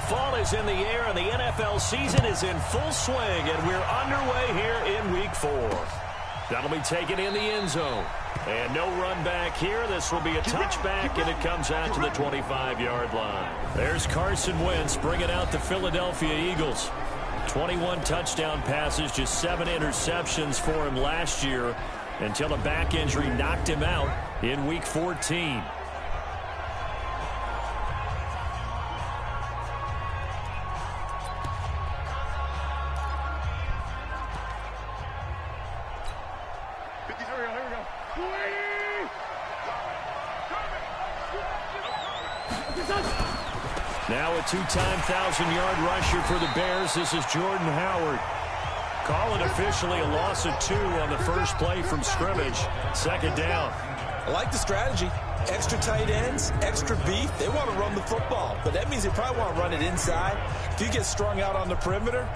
Fall is in the air, and the NFL season is in full swing, and we're underway here in Week 4. That'll be taken in the end zone. And no run back here. This will be a touchback, and it comes out to the 25-yard line. There's Carson Wentz bringing out the Philadelphia Eagles. 21 touchdown passes, just 7 interceptions for him last year until a back injury knocked him out in Week 14. Now a two-time 1,000-yard rusher for the Bears. This is Jordan Howard. Call it officially a loss of 2 on the first play from scrimmage. Second down. I like the strategy. Extra tight ends, extra beef. They want to run the football, but that means they probably want to run it inside. If you get strung out on the perimeter,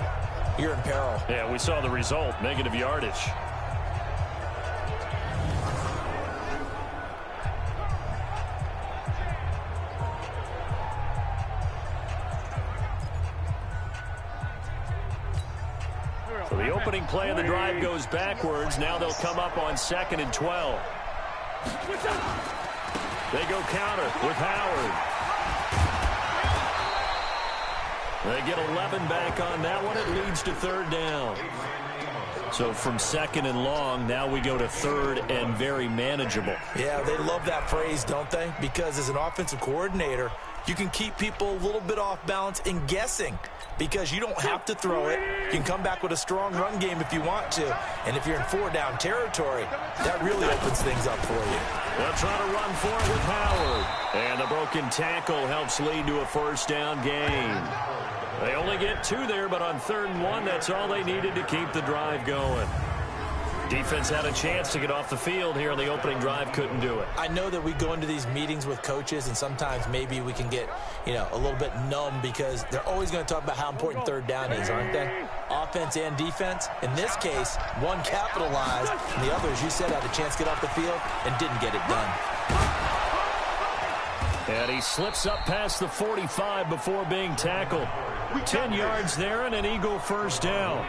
you're in peril. Yeah, we saw the result, negative yardage. So the opening play of the drive goes backwards. Now they'll come up on 2nd and 12. They go counter with Howard. They get 11 back on that one. It leads to 3rd down. So from 2nd and long, now we go to 3rd and very manageable. Yeah, they love that phrase, don't they? Because as an offensive coordinator, you can keep people a little bit off balance and guessing because you don't have to throw it. You can come back with a strong run game if you want to. And if you're in 4-down territory, that really opens things up for you. They'll try to run for it with Howard. And the broken tackle helps lead to a 1st down gain. They only get 2 there, but on 3rd and 1, that's all they needed to keep the drive going. Defense had a chance to get off the field here on the opening drive, couldn't do it. I know that we go into these meetings with coaches, and sometimes maybe we can get, a little bit numb because they're always going to talk about how important 3rd down is, aren't they? Offense and defense. In this case, one capitalized, and the other, as you said, had a chance to get off the field and didn't get it done. And he slips up past the 45 before being tackled. 10 yards there and an Eagle 1st down.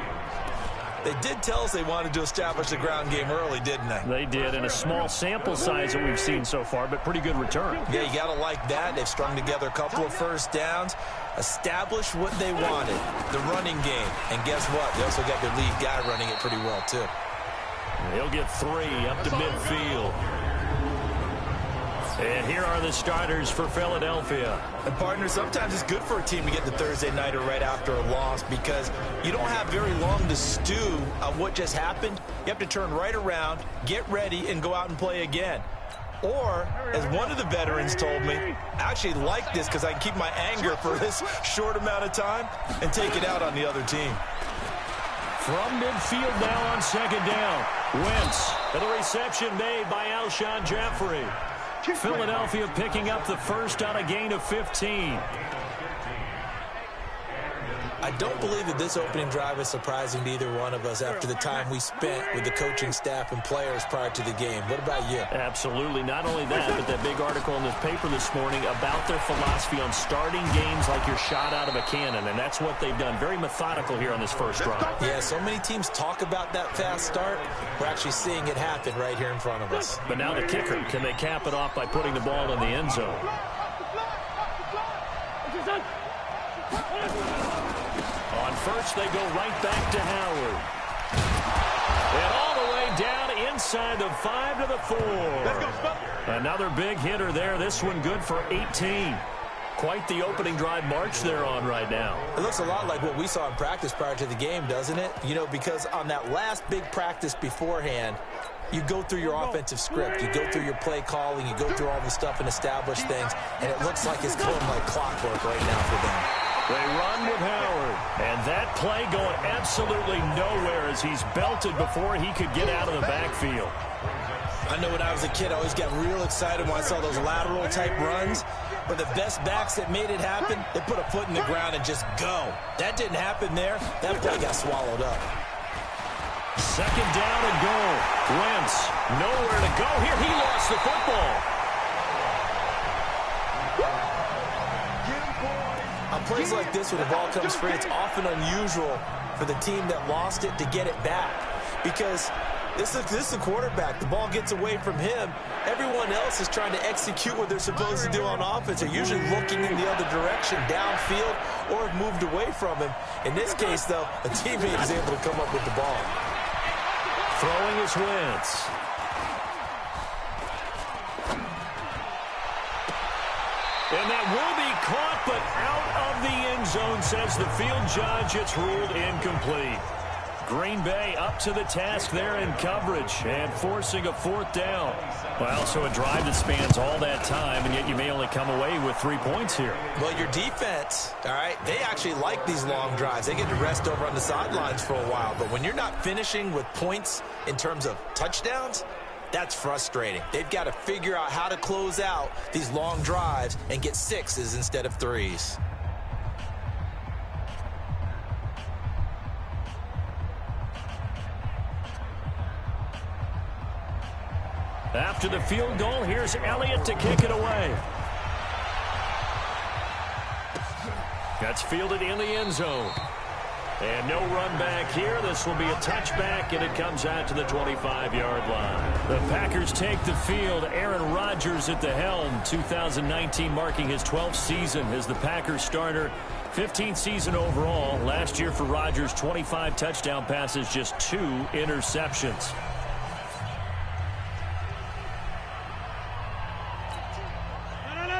They did tell us they wanted to establish the ground game early, didn't they? They did, in a small sample size that we've seen so far, but pretty good return. Yeah, you got to like that. They've strung together a couple of 1st downs, established what they wanted, the running game. And guess what? They also got their lead guy running it pretty well, too. He'll get 3 up to midfield. And here are the starters for Philadelphia. And, partner, sometimes it's good for a team to get the Thursday nighter right after a loss because you don't have very long to stew on what just happened. You have to turn right around, get ready, and go out and play again. Or, as one of the veterans told me, I actually like this because I can keep my anger for this short amount of time and take it out on the other team. From midfield now on 2nd down. Wentz, and the reception made by Alshon Jeffrey. Philadelphia picking up the 1st on a gain of 15. I don't believe that this opening drive is surprising to either one of us after the time we spent with the coaching staff and players prior to the game. What about you? Absolutely. Not only that, but that big article in this paper this morning about their philosophy on starting games like you're shot out of a cannon, and that's what they've done. Very methodical here on this first drive. Yeah, so many teams talk about that fast start. We're actually seeing it happen right here in front of us. But now the kicker, can they cap it off by putting the ball in the end zone? On first, they go right back to Howard. And all the way down inside the 5 to the 4. Another big hitter there. This one good for 18. Quite the opening drive march they're on right now. It looks a lot like what we saw in practice prior to the game, doesn't it? Because on that last big practice beforehand, you go through your offensive script, you go through your play calling, you go through all the stuff and establish things, and it looks like it's going like clockwork right now for them. They run with Howard, and that play going absolutely nowhere as he's belted before he could get out of the backfield. I know when I was a kid, I always got real excited when I saw those lateral-type runs, but the best backs that made it happen, they put a foot in the ground and just go. That didn't happen there. That play got swallowed up. 2nd down and goal. Wentz, nowhere to go here. He lost the football. I'll plays like this when the ball comes free, it's often unusual for the team that lost it to get it back. Because this is the quarterback. The ball gets away from him. Everyone else is trying to execute what they're supposed to do on offense. They're usually looking in the other direction, downfield, or have moved away from him. In this case, though, a teammate is able to come up with the ball. Throwing is Wentz. And that will be caught, but out of the end zone, says the field judge. It's ruled incomplete. Green Bay up to the task there in coverage and forcing a fourth down. Well, so a drive that spans all that time, and yet you may only come away with 3 points here. Well, your defense, all right, they actually like these long drives. They get to rest over on the sidelines for a while. But when you're not finishing with points in terms of touchdowns, that's frustrating. They've got to figure out how to close out these long drives and get 6s instead of 3s. After the field goal, here's Elliott to kick it away. That's fielded in the end zone. And no run back here. This will be a touchback, and it comes out to the 25-yard line. The Packers take the field. Aaron Rodgers at the helm. 2019 marking his 12th season as the Packers starter. 15th season overall. Last year for Rodgers, 25 touchdown passes, just 2 interceptions.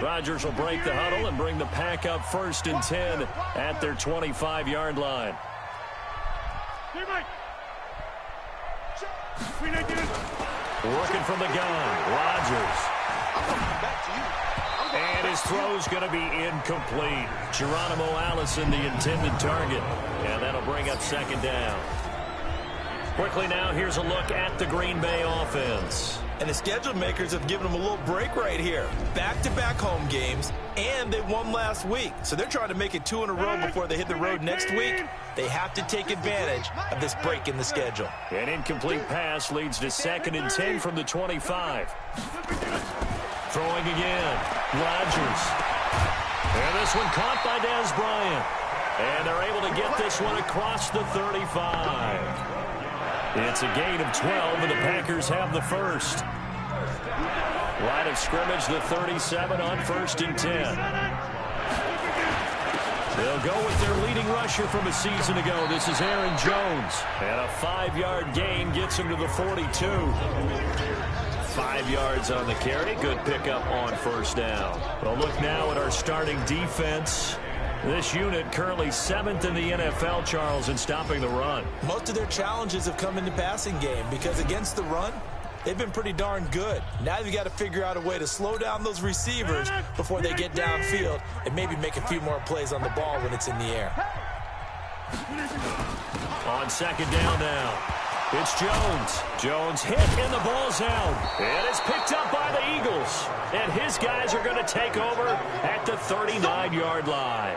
Rodgers will break the huddle and bring the Pack up 1st and 10 at their 25-yard line. Working from the gun, Rodgers. And his throw's going to be incomplete. Geronimo Allison, the intended target. And that'll bring up 2nd down. Quickly now, here's a look at the Green Bay offense. And the schedule makers have given them a little break right here. Back-to-back home games, and they won last week. So they're trying to make it 2 in a row before they hit the road next week. They have to take advantage of this break in the schedule. An incomplete pass leads to 2nd and 10 from the 25. Throwing again, Rodgers. And this one caught by Dez Bryant. And they're able to get this one across the 35. It's a gain of 12, and the Packers have the first. Line of scrimmage, the 37 on 1st and 10. They'll go with their leading rusher from a season ago. This is Aaron Jones. And a 5-yard gain gets him to the 42. 5 yards on the carry. Good pickup on 1st down. Well, look now at our starting defense. This unit currently 7th in the NFL, Charles, in stopping the run. Most of their challenges have come in the passing game because against the run, they've been pretty darn good. Now they've got to figure out a way to slow down those receivers before they get downfield and maybe make a few more plays on the ball when it's in the air. On 2nd down now, it's Jones. Jones hit, and the ball's out. And it's picked up by the Eagles. And his guys are going to take over at the 39-yard line.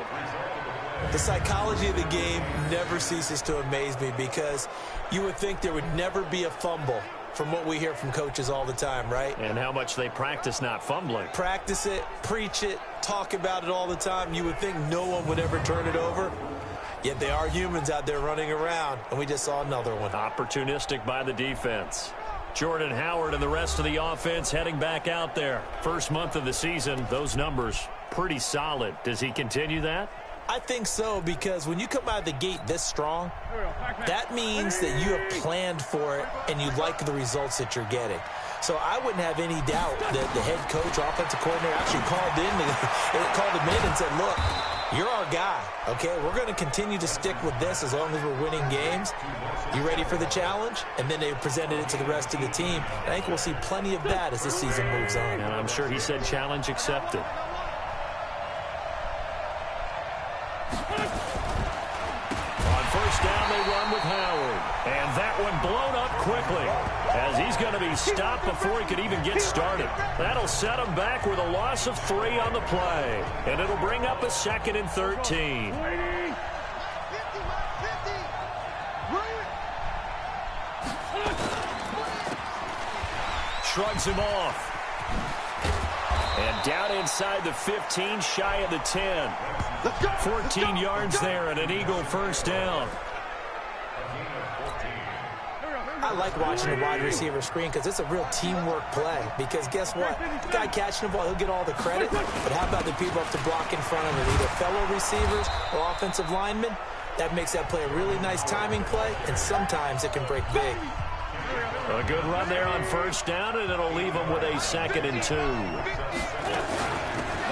The psychology of the game never ceases to amaze me because you would think there would never be a fumble from what we hear from coaches all the time, right? And how much they practice not fumbling. Practice it, preach it, talk about it all the time. You would think no one would ever turn it over. Yet they are humans out there running around, and we just saw another one. Opportunistic by the defense. Jordan Howard and the rest of the offense heading back out there. First month of the season, those numbers pretty solid. Does he continue that? I think so, because when you come out of the gate this strong, that means that you have planned for it and you like the results that you're getting. So I wouldn't have any doubt that the head coach or offensive coordinator actually called him in and said, look, you're our guy, okay? We're going to continue to stick with this as long as we're winning games. You ready for the challenge? And then they presented it to the rest of the team. And I think we'll see plenty of that as this season moves on. And I'm sure he said challenge accepted. On 1st down, they run with Howard. And that one blown up quickly as he's going to be stopped before he could even get started. That'll set him back with a loss of 3 on the play. And it'll bring up a 2nd and 13. Shrugs him off. And down inside the 15, shy of the 10. 14 yards there and an Eagle first down. I like watching the wide receiver screen because it's a real teamwork play. Because guess what? The guy catching the ball, he'll get all the credit. But how about the people up to block in front of him? Either fellow receivers or offensive linemen. That makes that play a really nice timing play, and sometimes it can break big. A good run there on first down, and it'll leave them with a 2nd and 2.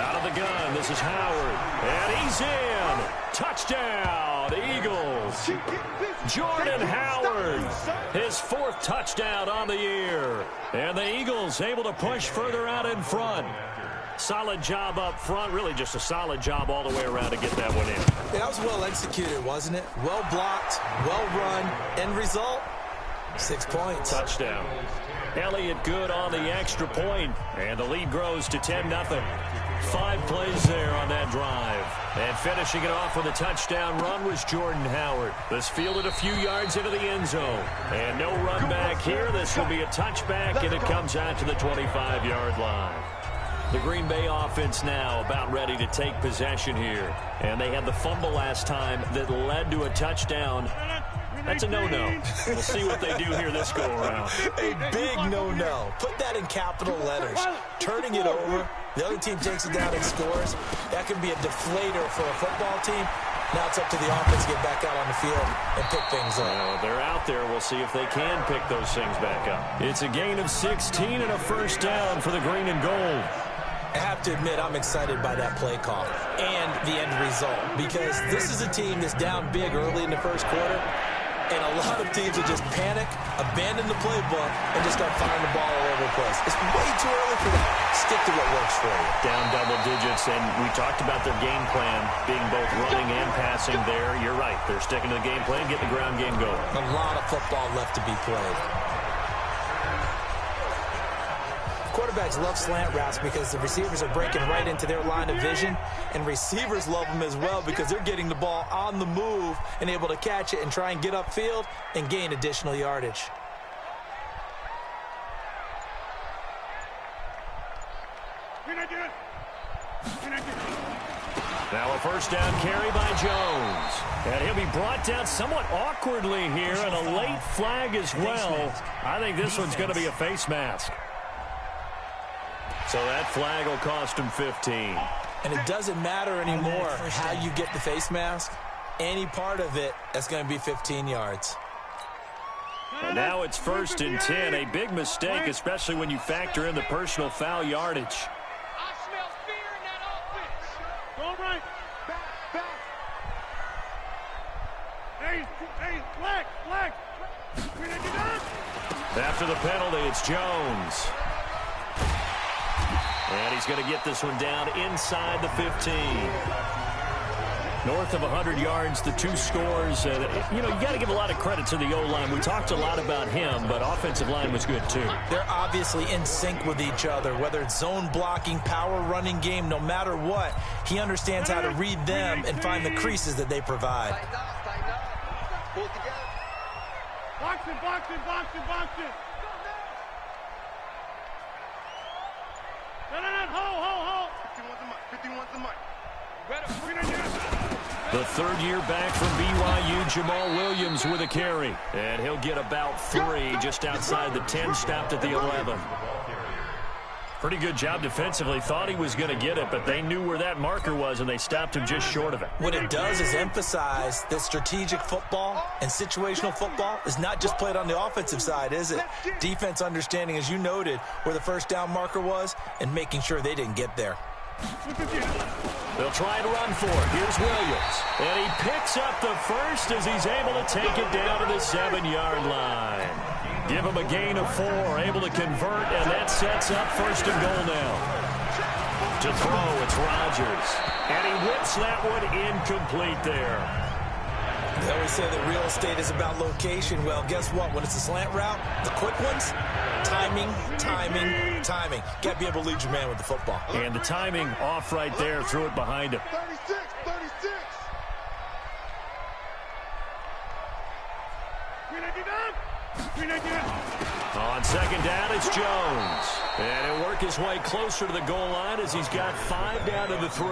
Out of the gun, this is Howard. And he's in. Touchdown, Eagles. Jordan Howard, his 4th touchdown on the year. And the Eagles able to push further out in front. Solid job up front, really just a solid job all the way around to get that one in. Yeah, that was well executed, wasn't it? Well blocked, well run. End result, 6 points. Touchdown. Elliott good on the extra point, and the lead grows to 10-0. 5 plays there on that drive. And finishing it off with a touchdown run was Jordan Howard. This fielded a few yards into the end zone. And no run back here. This will be a touchback, and it comes out to the 25-yard line. The Green Bay offense now about ready to take possession here. And they had the fumble last time that led to a touchdown. That's a no-no. We'll see what they do here this go-around. A big no-no. Put that in capital letters. Turning it over, the other team takes it down and scores. That can be a deflator for a football team. Now it's up to the offense to get back out on the field and pick things up. Well, they're out there. We'll see if they can pick those things back up. It's a gain of 16 and a first down for the green and gold. I have to admit, I'm excited by that play call and the end result, because this is a team that's down big early in the first quarter, and a lot of teams will just panic, abandon the playbook, and just start firing the ball all over the place. It's way too early for that. Stick to what works for you. Down double digits, and we talked about their game plan being both running and passing there. You're right. They're sticking to the game plan, getting the ground game going. A lot of football left to be played. Quarterbacks love slant routes because the receivers are breaking right into their line of vision, and receivers love them as well because they're getting the ball on the move and able to catch it and try and get upfield and gain additional yardage. Now a first down carry by Jones. And he'll be brought down somewhat awkwardly here, and a late flag as well. I think this one's going to be a face mask. So that flag will cost him 15. And it doesn't matter anymore how you get the face mask. Any part of it, that's going to be 15 yards. And now it's 1st and 10. A big mistake, especially when you factor in the personal foul yardage. I smell fear in that offense. Go right. Back. Hey, flag. After the penalty, it's Jones. And he's going to get this one down inside the 15. North of 100 yards, the 2 scores. You got to give a lot of credit to the O-line. We talked a lot about him, but offensive line was good too. They're obviously in sync with each other, whether it's zone blocking, power running game, no matter what. He understands how to read them and find the creases that they provide. Pull it together. Boxing. Hold. 51's the mic. The 3rd year back from BYU, Jamal Williams with a carry. And he'll get about 3 just outside the 10, stopped at the 11. Pretty good job defensively. Thought he was going to get it, but they knew where that marker was, and they stopped him just short of it. What it does is emphasize that strategic football and situational football is not just played on the offensive side, is it? Defense understanding, as you noted, where the first down marker was and making sure they didn't get there. They'll try and run for it. Here's Williams. And he picks up the first as he's able to take it down to the 7-yard line. Give him a gain of 4, able to convert, and that sets up 1st and goal now. To throw, it's Rodgers. And he whips that one incomplete there. They always say that real estate is about location. Well, guess what? When it's a slant route, the quick ones, timing. Got to be able to lead your man with the football. And the timing off right there, threw it behind him. 36. On 2nd down, it's Jones. And he'll work his way closer to the goal line as he's got 5 down to the 3.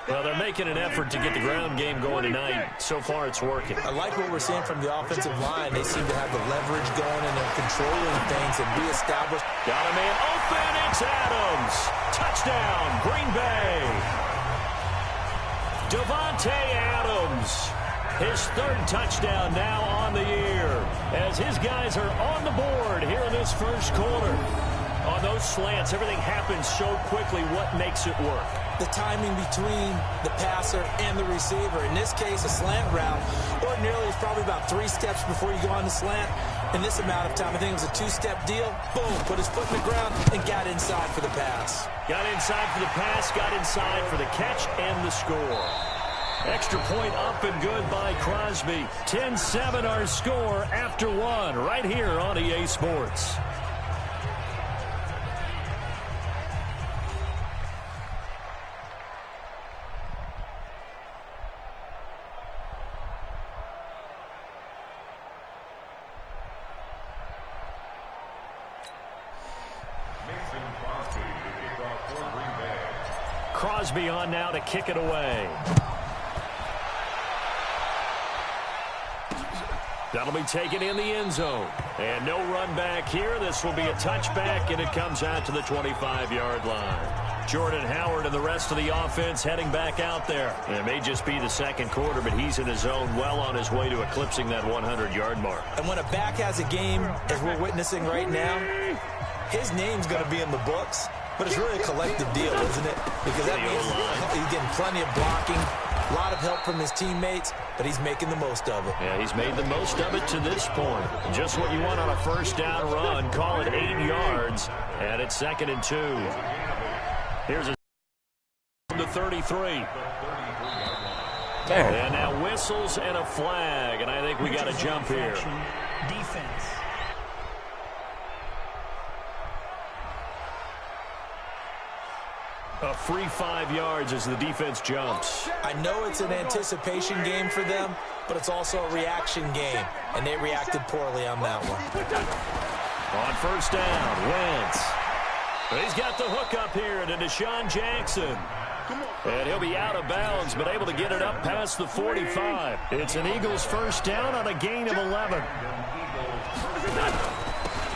Well, they're making an effort to get the ground game going tonight. So far, it's working. I like what we're seeing from the offensive line. They seem to have the leverage going, and they're controlling things and reestablish. Got a man open. It's Adams. Touchdown, Green Bay. Davante Adams. His third touchdown now on the year as his guys are on the board here in this first quarter. On those slants, everything happens so quickly. What makes it work? The timing between the passer and the receiver. In this case, a slant route. Ordinarily, it's probably about 3 steps before you go on the slant. In this amount of time, I think it was a 2-step deal. Boom, put his foot in the ground and got inside for the pass. Got inside for the pass, got inside for the catch and the score. Extra point up and good by Crosby. 10-7 our score after 1 right here on EA Sports. Crosby on now to kick it away. That'll be taken in the end zone. And no run back here. This will be a touchback, and it comes out to the 25-yard line. Jordan Howard and the rest of the offense heading back out there. And it may just be the second quarter, but he's in his zone, well on his way to eclipsing that 100-yard mark. And when a back has a game, as we're witnessing right now, his name's going to be in the books. But it's really a collective deal, isn't it? Because that means he's getting plenty of blocking, a lot of help from his teammates, but he's making the most of it. Yeah, he's made the most of it to this point. Just what you want on a first down run. Call it 8 yards, and it's 2nd and 2. Here's a to 33. Damn. And now whistles and a flag, and I think we got a jump here. Defense. A free 5 yards as the defense jumps. I know it's an anticipation game for them, but it's also a reaction game, and they reacted poorly on that one. On first down, Wentz. He's got the hook up here to Deshaun Jackson. And he'll be out of bounds, but able to get it up past the 45. It's an Eagles first down on a gain of 11.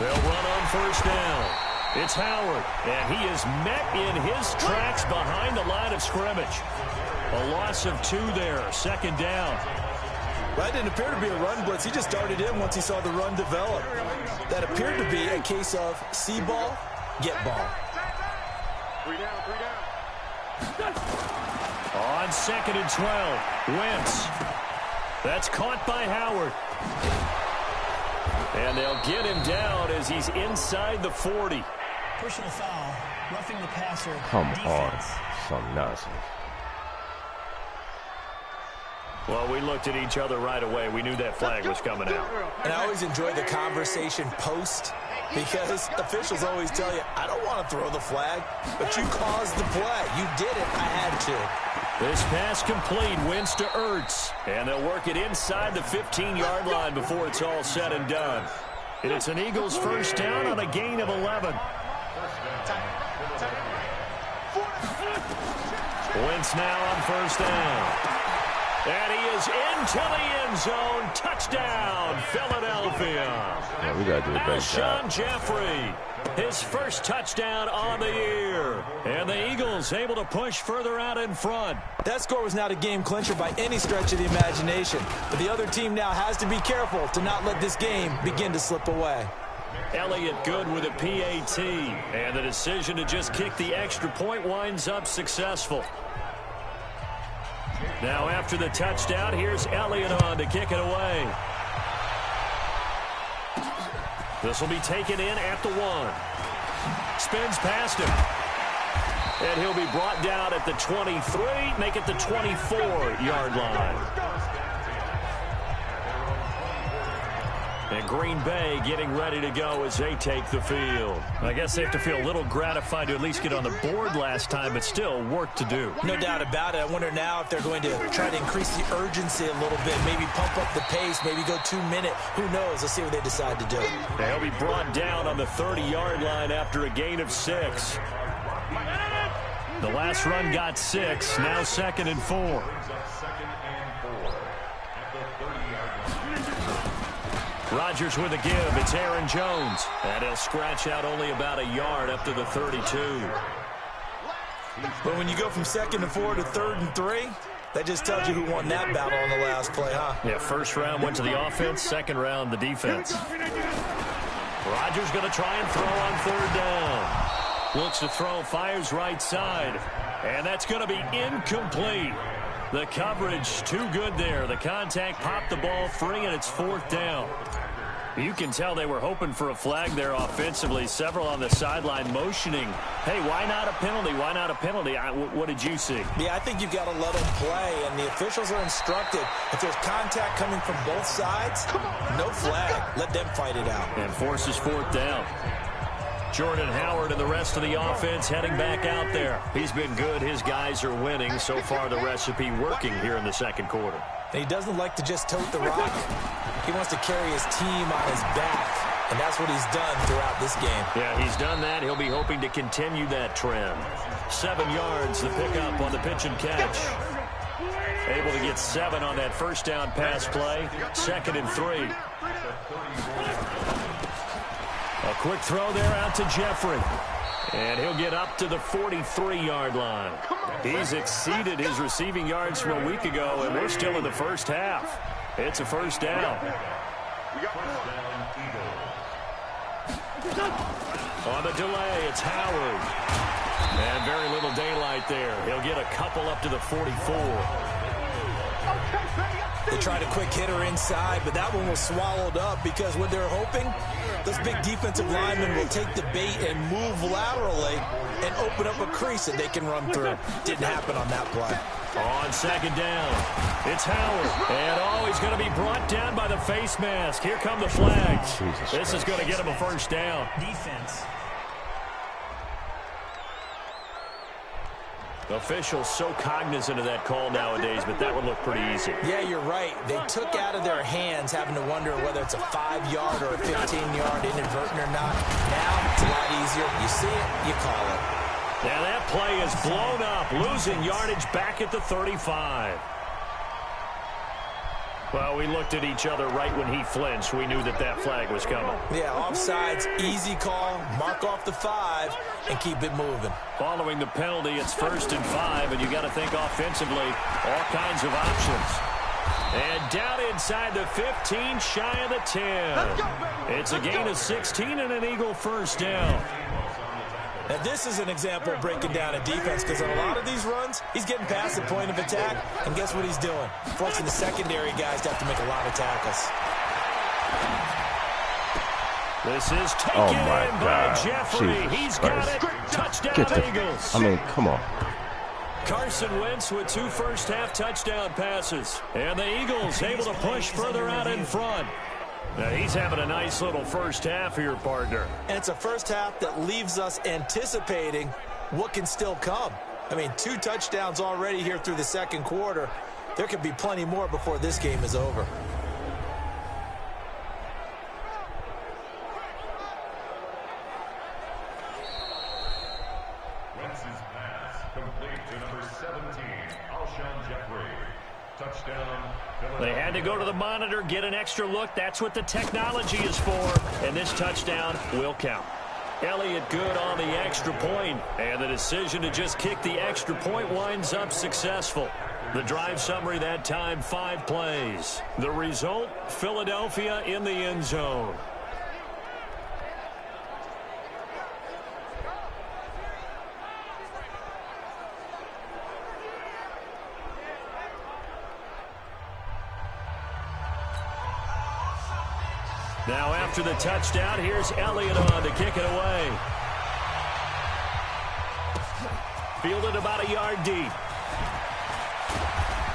They'll run on first down. It's Howard, and he is met in his tracks behind the line of scrimmage. A loss of 2 there, 2nd down. That didn't appear to be a run blitz. He just darted in once he saw the run develop. That appeared to be a case of see ball, get ball. 3 down. On 2nd and 12, Wentz. That's caught by Howard. And they'll get him down as he's inside the 40. Personal foul, roughing the passer. Come defense. on. Some nonsense. Well, we looked at each other right away. We knew that flag was coming out. And I always enjoy the conversation post, because officials always tell you, I don't want to throw the flag, but you caused the play. You did it. I had to. This pass complete, Wentz to Ertz. And they'll work it inside the 15-yard line before it's all said and done. And it's an Eagles first down on a gain of 11. Wentz now on first down. And he is into the end zone. Touchdown, Philadelphia. Yeah, we got to do a great job. Alshon Jeffrey, his first touchdown on the year. And the Eagles able to push further out in front. That score was not a game clincher by any stretch of the imagination. But the other team now has to be careful to not let this game begin to slip away. Elliott good with a PAT. And the decision to just kick the extra point winds up successful. Now after the touchdown, here's Elliott on to kick it away. This will be taken in at the 1. Spins past him. And he'll be brought down at the 23, make it the 24-yard line. And Green Bay getting ready to go as they take the field. I guess they have to feel a little gratified to at least get on the board last time, but still work to do. No doubt about it. I wonder now if they're going to try to increase the urgency a little bit, maybe pump up the pace, maybe go 2-minute. Who knows? Let's see what they decide to do. They'll be brought down on the 30-yard line after a gain of 6. The last run got 6. Now 2nd and 4. Rodgers with a give. It's Aaron Jones. And he'll scratch out only about a yard up to the 32. But when you go from 2nd and 4 to 3rd and 3, that just tells you who won that battle on the last play, huh? Yeah, first round went to the offense. Second round, the defense. Rodgers going to try and throw on 3rd down. Looks to throw, fires right side. And that's going to be incomplete. The coverage too good there. The contact popped the ball free, and it's 4th down. You can tell they were hoping for a flag there offensively. Several on the sideline motioning. Hey, why not a penalty? Why not a penalty? What did you see? Yeah, I think you've got to let them play, and the officials are instructed. If there's contact coming from both sides, no flag. Let them fight it out. And forces 4th down. Jordan Howard and the rest of the offense heading back out there. He's been good. His guys are winning. So far, the recipe working here in the second quarter. And he doesn't like to just tote the rock. He wants to carry his team on his back, and that's what he's done throughout this game. Yeah, he's done that. He'll be hoping to continue that trend. 7 yards, the pickup on the pitch and catch. Able to get 7 on that first down pass play. 2nd and 3. A quick throw there out to Jeffrey. And he'll get up to the 43-yard line. He's exceeded his receiving yards from a week ago, and we're still in the first half. It's a first down. On the delay, it's Howard. And very little daylight there. He'll get a couple up to the 44. They tried a quick hitter inside, but that one was swallowed up because what they're hoping, those big defensive linemen will take the bait and move laterally and open up a crease that they can run through. Didn't happen on that play. On 2nd down, it's Howard. And he's going to be brought down by the face mask. Here come the flags. This is going to get him a first down. Defense. Officials so cognizant of that call nowadays, but that would look pretty easy. Yeah, you're right. They took out of their hands having to wonder whether it's a 5-yard or a 15-yard inadvertent or not. Now it's a lot easier. You see it, you call it. Now that play is blown up, losing yardage back at the 35. Well, we looked at each other right when he flinched. We knew that that flag was coming. Yeah, offsides, easy call, mark off the 5, and keep it moving. Following the penalty, it's 1st and 5, and you got to think offensively, all kinds of options. And down inside the 15, shy of the 10. It's a gain of 16 and an Eagle first down. Now, this is an example of breaking down a defense because on a lot of these runs, he's getting past the point of attack, and guess what he's doing? Forcing the secondary guys to have to make a lot of tackles. This is taken in by Jeffrey. Jesus He's Christ. got it. Touchdown, Eagles. I mean, come on. Carson Wentz with 2 first-half touchdown passes. And the Eagles able to push further out in front. Now, he's having a nice little first half here, partner. And it's a first half that leaves us anticipating what can still come. I mean, 2 touchdowns already here through the second quarter. There could be plenty more before this game is over. Wentz's pass complete to number 17, Alshon Jeffrey. Touchdown. They had to go to the monitor, get an extra look. That's what the technology is for. And this touchdown will count. Elliott good on the extra point. And the decision to just kick the extra point winds up successful. The drive summary that time, 5 plays. The result, Philadelphia in the end zone. Now after the touchdown, here's Elliott on to kick it away. Fielded about a yard deep.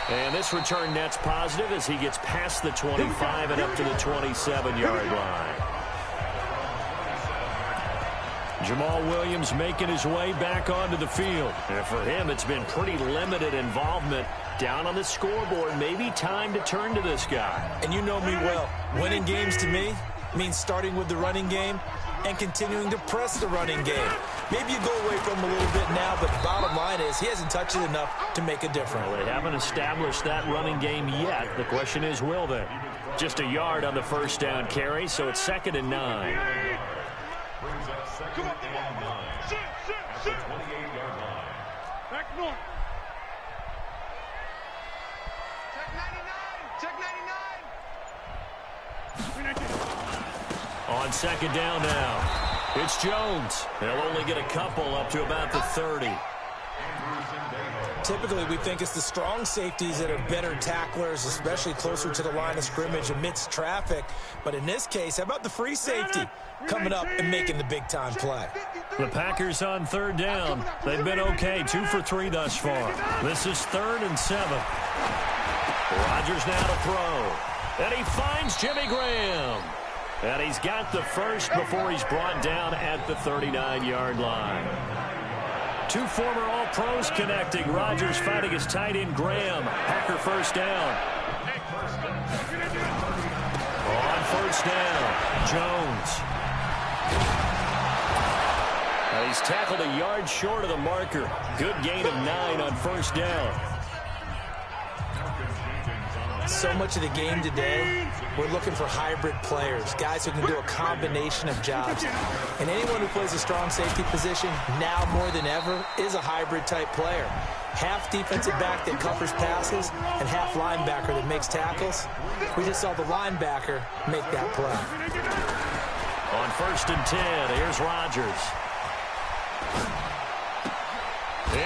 And this return net's positive as he gets past the 25 and up to the 27-yard line. Jamal Williams making his way back onto the field. And for him, it's been pretty limited involvement. Down on the scoreboard, maybe time to turn to this guy. And you know me well. Winning games to me means starting with the running game and continuing to press the running game. Maybe you go away from him a little bit now, but the bottom line is he hasn't touched it enough to make a difference. Well, they haven't established that running game yet. The question is, will they? Just a yard on the first down carry, so it's 2nd and 9. Brings up 2nd and 9 at the 28-yard line. Back north. Check 99. On 2nd down now, it's Jones. They'll only get a couple up to about the 30. Typically, we think it's the strong safeties that are better tacklers, especially closer to the line of scrimmage amidst traffic. But in this case, how about the free safety coming up and making the big-time play? The Packers on 3rd down. They've been okay, 2 for 3 thus far. This is 3rd and 7. Rodgers now to throw. And he finds Jimmy Graham. And he's got the first before he's brought down at the 39-yard line. 2 former All-Pros connecting. Rodgers fighting his tight end Graham. Packer first down. On 1st down, Jones. Now he's tackled a yard short of the marker. Good gain of 9 on 1st down. So much of the game today, we're looking for hybrid players, guys who can do a combination of jobs. And anyone who plays a strong safety position, now more than ever, is a hybrid-type player. Half defensive back that covers passes and half linebacker that makes tackles. We just saw the linebacker make that play. On 1st and 10, here's Rodgers.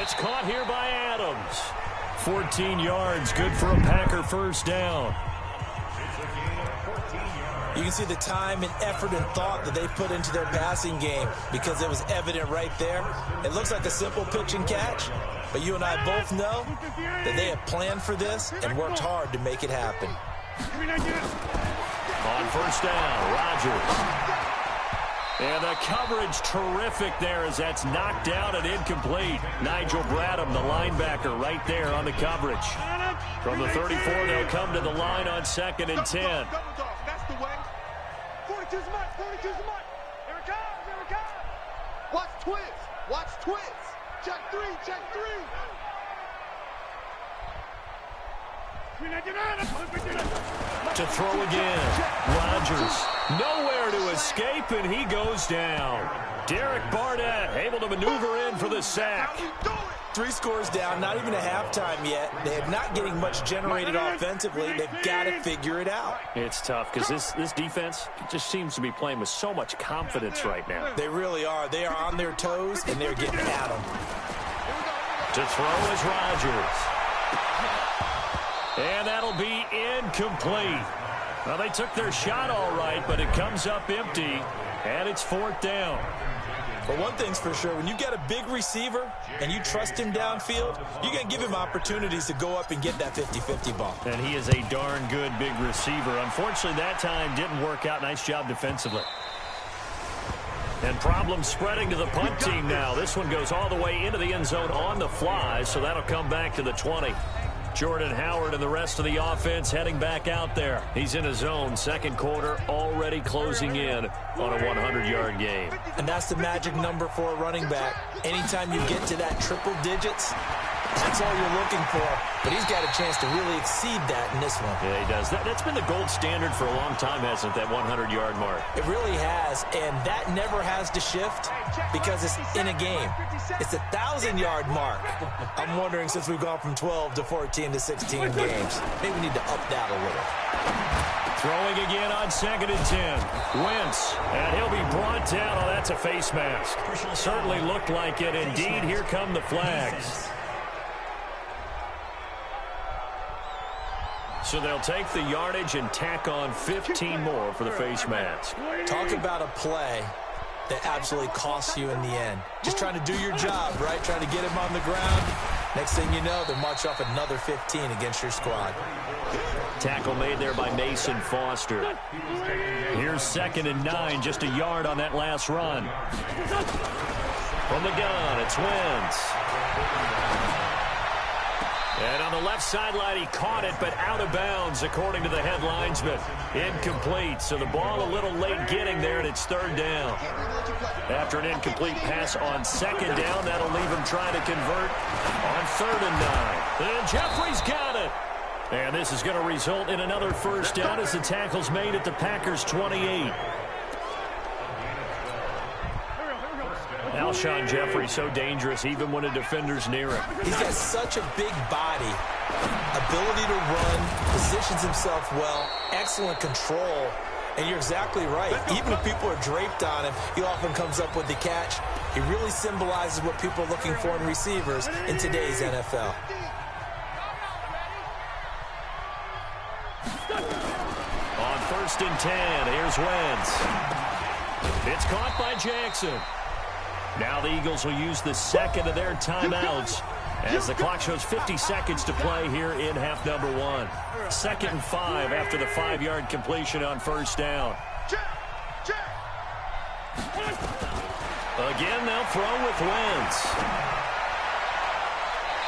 It's caught here by Adams. 14 yards, good for a Packer first down. You can see the time and effort and thought that they put into their passing game because it was evident right there. It looks like a simple pitch and catch, but you and I both know that they have planned for this and worked hard to make it happen. On 1st down, Rodgers. And the coverage terrific there as that's knocked down and incomplete. Nigel Bradham, the linebacker, right there on the coverage. From the 34, they'll come to the line on 2nd and 10. That's the way. 42's much. 42's much. Here it comes. Here it comes. Watch twist. Watch twist. Check 3. Check 3. To throw again. Rodgers. Nowhere to escape, and he goes down. Derek Barnett able to maneuver in for the sack. 3 scores down, not even a halftime yet. They're not getting much generated offensively. They've got to figure it out. It's tough because this defense just seems to be playing with so much confidence right now. They really are. They are on their toes, and they're getting at them. To throw is Rodgers. And that'll be incomplete. Well, they took their shot all right, but it comes up empty, and it's 4th down. But one thing's for sure, when you got a big receiver and you trust him downfield, you're going to give him opportunities to go up and get that 50-50 ball. And he is a darn good big receiver. Unfortunately, that time didn't work out. Nice job defensively. And problems spreading to the punt team now. This one goes all the way into the end zone on the fly, so that'll come back to the 20. Jordan Howard and the rest of the offense heading back out there. He's in his zone, 2nd quarter, already closing in on a 100-yard game. And that's the magic number for a running back. Anytime you get to that triple digits, that's all you're looking for. But he's got a chance to really exceed that in this one. Yeah, he does. That's been the gold standard for a long time, hasn't it, that 100-yard mark? It really has, and that never has to shift because it's in a game. It's a 1,000-yard mark. I'm wondering, since we've gone from 12 to 14 to 16 games, maybe we need to up that a little. Throwing again on 2nd and 10. Wentz, and he'll be brought down. Oh, that's a face mask. Certainly looked like it. Indeed, here come the flags. So they'll take the yardage and tack on 15 more for the face mask. Talk about a play that absolutely costs you in the end. Just trying to do your job, right? Trying to get him on the ground. Next thing you know, they'll march off another 15 against your squad. Tackle made there by Mason Foster. Here's 2nd and 9, just a yard on that last run. From the gun, it's Wentz. And on the left sideline, he caught it, but out of bounds, according to the head linesman. Incomplete, so the ball a little late getting there, and it's third down. After an incomplete pass on second down, that'll leave him trying to convert on 3rd and 9. And Jeffrey's got it. And this is going to result in another first down as the tackle's made at the Packers' 28. Alshon Jeffrey so dangerous even when a defender's near him. He's got such a big body, ability to run, positions himself well, excellent control. And you're exactly right. Even if people are draped on him, he often comes up with the catch. He really symbolizes what people are looking for in receivers in today's NFL. On 1st and 10, here's Wentz. It's caught by Jackson. Now the Eagles will use the second of their timeouts as the clock shows 50 seconds to play here in half number 1. 2nd and 5 after the 5-yard completion on first down. Again, they'll throw with Wentz.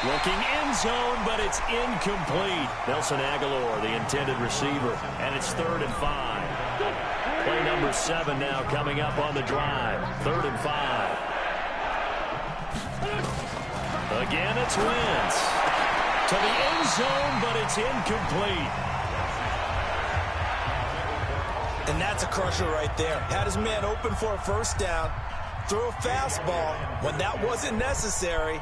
Looking end zone, but it's incomplete. Nelson Aguilar, the intended receiver, and it's 3rd and 5. Play number 7 now coming up on the drive. 3rd and 5. Again, it's Wentz. To the end zone, but it's incomplete. And that's a crusher right there. Had his man open for a first down. Threw a fastball when that wasn't necessary.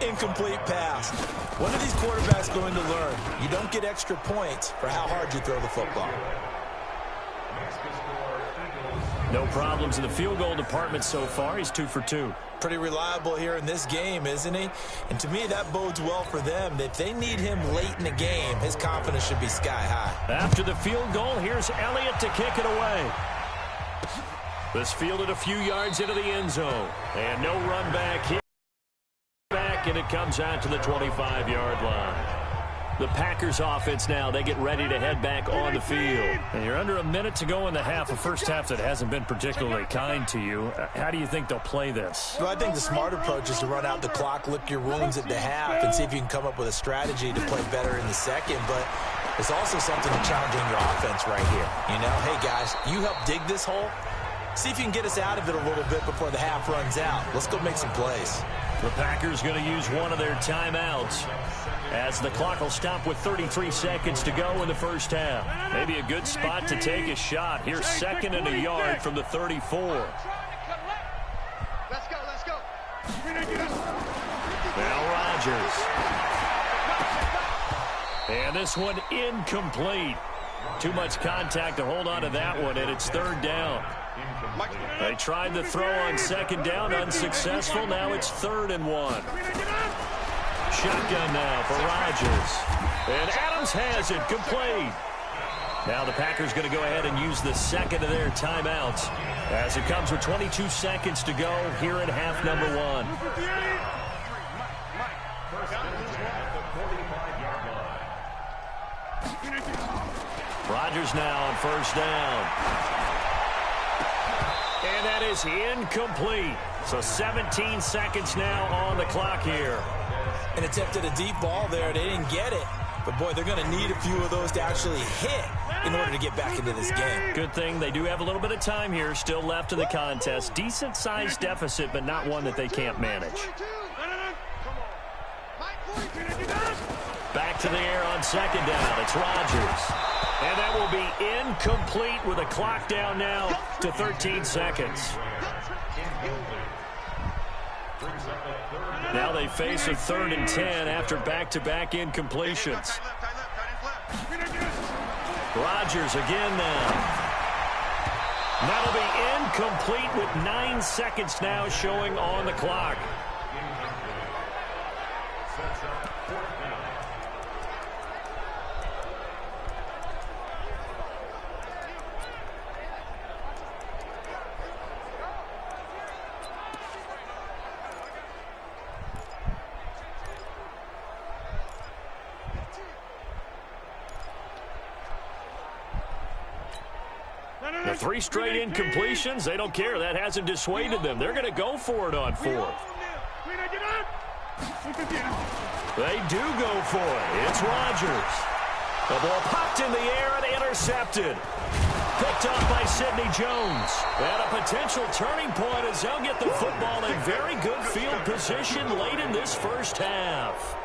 Incomplete pass. When are these quarterbacks going to learn? You don't get extra points for how hard you throw the football. No problems in the field goal department so far. He's 2 for 2. Pretty reliable here in this game, isn't he? And to me, that bodes well for them. If they need him late in the game, his confidence should be sky high. After the field goal, here's Elliott to kick it away. This fielded a few yards into the end zone. And no run back here. And it comes out to the 25-yard line. The Packers offense now, they get ready to head back on the field. And you're under a minute to go in the half, a first half that hasn't been particularly kind to you. How do you think they'll play this? Well, I think the smart approach is to run out the clock, lick your wounds at the half, and see if you can come up with a strategy to play better in the second. But it's also something to challenging your offense right here. You know, hey, guys, you help dig this hole. See if you can get us out of it a little bit before the half runs out. Let's go make some plays. The Packers going to use one of their timeouts as the clock will stop with 33 seconds to go in the first half. Maybe a good spot to take a shot. Here's 2nd and a yard from the 34. Let's go, let's go. Now Rodgers. And this one incomplete. Too much contact to hold on to that one, and it's 3rd down. They tried the throw on 2nd down, unsuccessful. Now it's 3rd and 1. Shotgun now for Rodgers. And Adams has it, complete. Now the Packers going to go ahead and use the second of their timeouts as it comes with 22 seconds to go here in half number 1. Rodgers now on first down. And that is incomplete. So 17 seconds now on the clock here. And attempted a deep ball there. They didn't get it. But, boy, they're going to need a few of those to actually hit in order to get back into this game. Good thing they do have a little bit of time here still left in the contest. Decent-sized deficit, but not one that they can't manage. Back to the air on 2nd down. It's Rodgers. And that will be incomplete with a clock down now to 13 seconds. Now they face a 3rd and 10 after back-to-back incompletions. Rodgers again now. That'll be incomplete with 9 seconds now showing on the clock. The 3 straight incompletions, they don't care. That hasn't dissuaded them. They're going to go for it on 4th. They do go for it. It's Rodgers. The ball popped in the air and intercepted. Picked up by Sidney Jones. And a potential turning point as they'll get the football in very good field position late in this first half.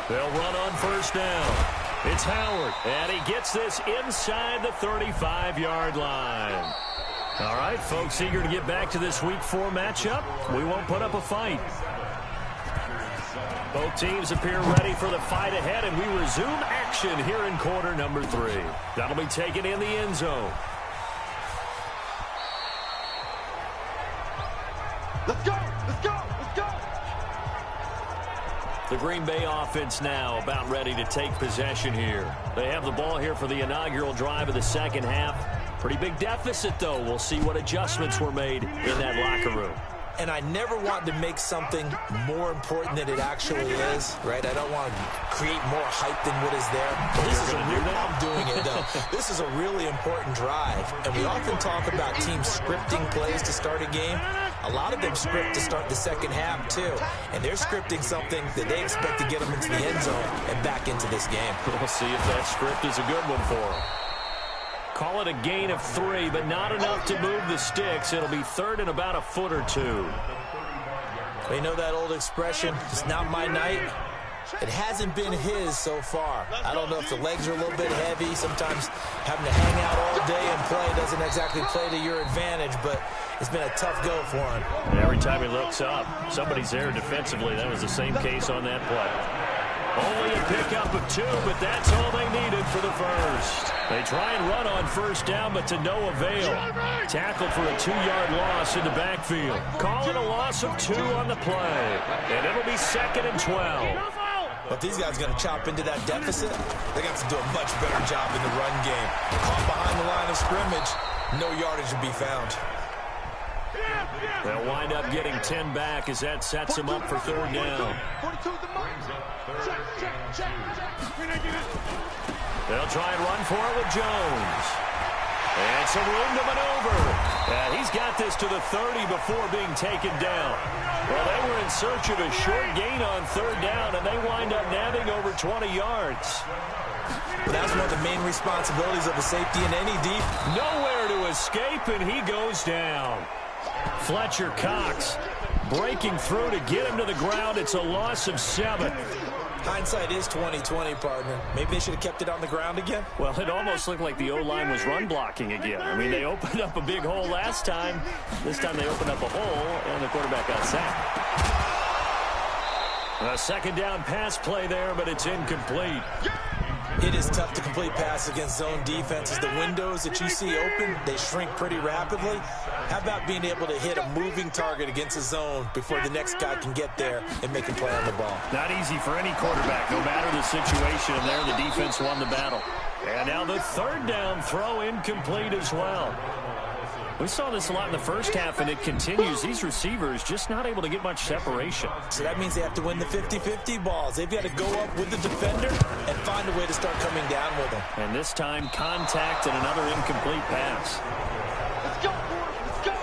They'll run on first down. It's Howard, and he gets this inside the 35-yard line. All right, folks, eager to get back to this Week 4 matchup. We won't put up a fight. Both teams appear ready for the fight ahead, and we resume action here in quarter number 3. That'll be taken in the end zone. Let's go! Let's go! Let's go! The Green Bay offense now about ready to take possession here. They have the ball here for the inaugural drive of the second half. Pretty big deficit, though. We'll see what adjustments were made in that locker room. And I never want to make something more important than it actually is, right? I don't want to create more hype than what is there. But this is I'm doing it, though. This is a really important drive. And we often talk about teams scripting plays to start a game. A lot of them script to start the second half, too. And they're scripting something that they expect to get them into the end zone and back into this game. We'll see if that script is a good one for them. Call it a gain of 3, but not enough to move the sticks. It'll be third and about a foot or 2. They know that old expression, it's not my night. It hasn't been his so far. I don't know if the legs are a little bit heavy. Sometimes having to hang out all day and play doesn't exactly play to your advantage, but it's been a tough go for him. Every time he looks up, somebody's there defensively. That was the same case on that play. Only a pickup of 2, but that's all they needed for the first. They try and run on first down, but to no avail. Tackled for a 2-yard loss in the backfield. Call it a loss of 2 on the play. And it'll be 2nd and 12. But these guys are going to chop into that deficit. They got to do a much better job in the run game. Caught behind the line of scrimmage, no yardage to be found. They'll wind up getting 10 back as that sets them up for 3rd down. They'll try and run for it with Jones. And some room to maneuver. And he's got this to the 30 before being taken down. Well, they were in search of a short gain on 3rd down, and they wind up nabbing over 20 yards. Well, that's one of the main responsibilities of a safety in any deep. Nowhere to escape, and he goes down. Fletcher Cox breaking through to get him to the ground. It's a loss of 7. Hindsight is 20/20, partner. Maybe they should have kept it on the ground again. Well, it almost looked like the O-line was run blocking again. I mean, they opened up a big hole last time. This time they opened up a hole, and the quarterback got sacked. A 2nd down pass play there, but it's incomplete. It is tough to complete passes against zone defenses. The windows that you see open, they shrink pretty rapidly. How about being able to hit a moving target against a zone before the next guy can get there and make a play on the ball? Not easy for any quarterback, no matter the situation. And there, the defense won the battle. And now the 3rd down throw incomplete as well. We saw this a lot in the first half, and it continues. These receivers just not able to get much separation. So that means they have to win the 50-50 balls. They've got to go up with the defender and find a way to start coming down with them. And this time, contact and another incomplete pass. Let's go, boys. Let's go.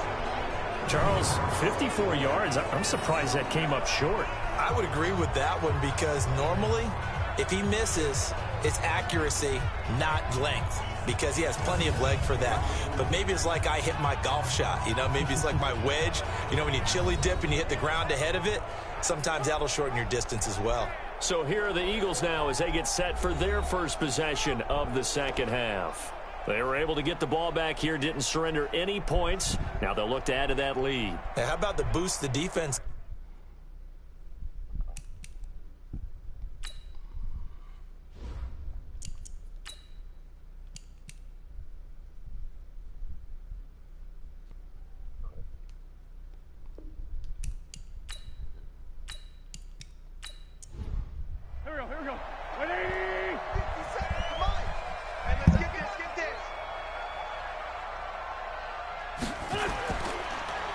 Charles, 54 yards. I'm surprised that came up short. I would agree with that one because normally, if he misses, it's accuracy, not length. Because he has plenty of leg for that. But maybe it's like I hit my golf shot, you know? Maybe it's like my wedge. You know, when you chili dip and you hit the ground ahead of it, sometimes that'll shorten your distance as well. So here are the Eagles now as they get set for their first possession of the second half. They were able to get the ball back here, didn't surrender any points. Now they'll look to add to that lead. Now, how about the boost the defense? Here we go. Ready? 50 seconds, come on. And let's get this,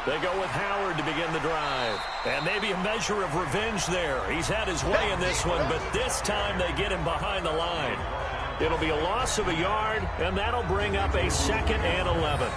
They go with Howard to begin the drive. And maybe a measure of revenge there. He's had his way in this one, but this time they get him behind the line. It'll be a loss of a yard, and that'll bring up a 2nd and 11.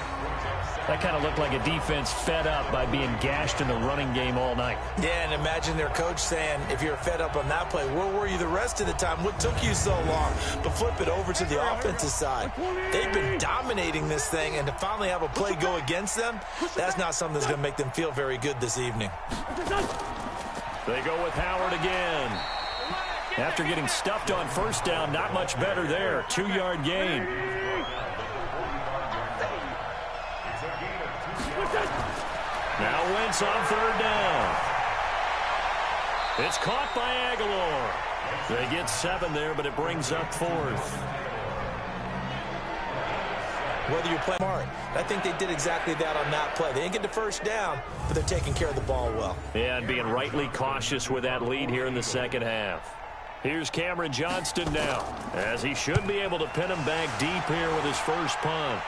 That kind of looked like a defense fed up by being gashed in the running game all night. Yeah, and imagine their coach saying, if you're fed up on that play, where were you the rest of the time? What took you so long? But flip it over to the offensive side. They've been dominating this thing, and to finally have a play go against them, that's not something that's going to make them feel very good this evening. They go with Howard again. After getting stuffed on first down, not much better there. 2-yard gain. Now Wentz on third down. It's caught by Aguilar. They get 7 there, but it brings up 4th. Whether you're playing smart, I think they did exactly that on that play. They didn't get the first down, but they're taking care of the ball well. Yeah, and being rightly cautious with that lead here in the second half. Here's Cameron Johnston now, as he should be able to pin him back deep here with his first punt.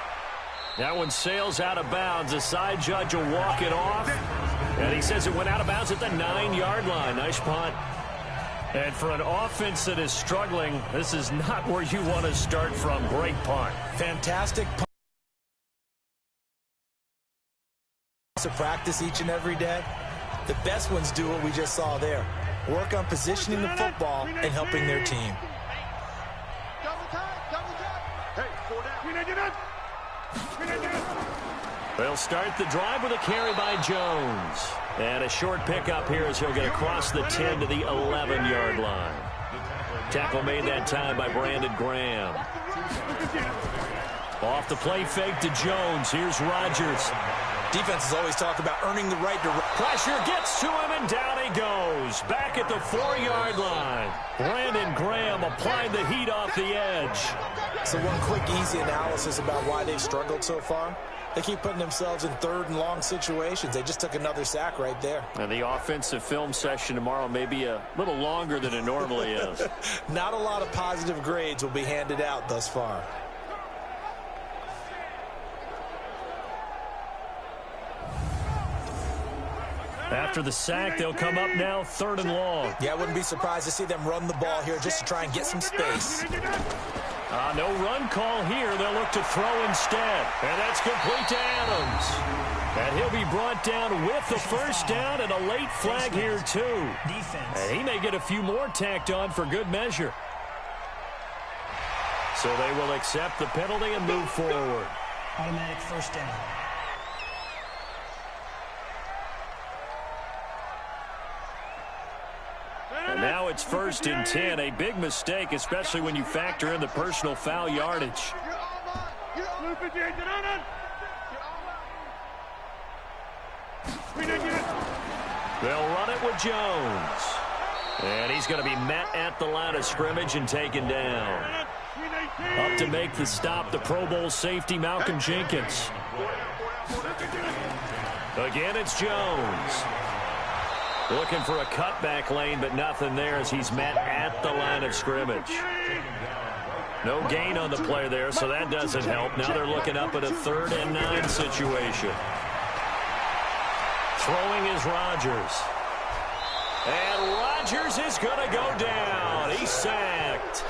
That one sails out of bounds. The side judge will walk it off. And he says it went out of bounds at the 9-yard line. Nice punt. And for an offense that is struggling, this is not where you want to start from. Great punt. Fantastic punt. To practice each and every day. The best ones do what we just saw there. Work on positioning the football and helping their team. They'll start the drive with a carry by Jones. And a short pickup here as he'll get across the 10 to the 11-yard line. Tackle made that time by Brandon Graham. Off the play fake to Jones. Here's Rodgers. Defenses always talk about earning the right to... Pressure gets to him, and down he goes. Back at the 4-yard line. Brandon Graham applied the heat off the edge. So one quick, easy analysis about why they've struggled so far. They keep putting themselves in third and long situations. They just took another sack right there. And the offensive film session tomorrow may be a little longer than it normally is. Not a lot of positive grades will be handed out thus far. After the sack, they'll come up now 3rd and long. Yeah, I wouldn't be surprised to see them run the ball here just to try and get some space. No run call here. They'll look to throw instead. And that's complete to Adams. And he'll be brought down with the first down and a late flag here, too. And he may get a few more tacked on for good measure. So they will accept the penalty and move forward. Automatic first down. And now it's 1st and 10. A big mistake, especially when you factor in the personal foul yardage. They'll run it with Jones. And he's going to be met at the line of scrimmage and taken down. Up to make the stop, the Pro Bowl safety, Malcolm Jenkins. Again, it's Jones. Looking for a cutback lane, but nothing there as he's met at the line of scrimmage. No gain on the play there, so that doesn't help. Now they're looking up at a 3rd and 9 situation. Throwing is Rodgers. And Rodgers is going to go down. He's sacked.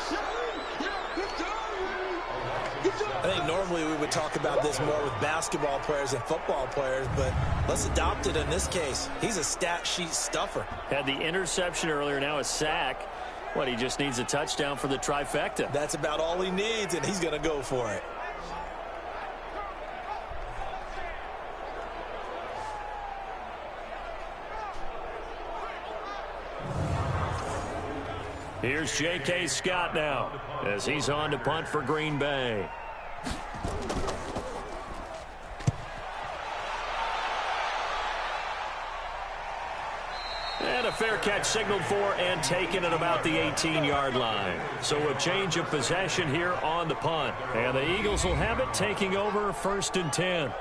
I think normally we would talk about this more with basketball players and football players, but let's adopt it in this case. He's a stat sheet stuffer. Had the interception earlier, now a sack. What, he just needs a touchdown for the trifecta. That's about all he needs, and he's going to go for it. Here's J.K. Scott now as he's on to punt for Green Bay. And a fair catch signaled for and taken at about the 18-yard line. So a change of possession here on the punt. And the Eagles will have it, taking over 1st and 10.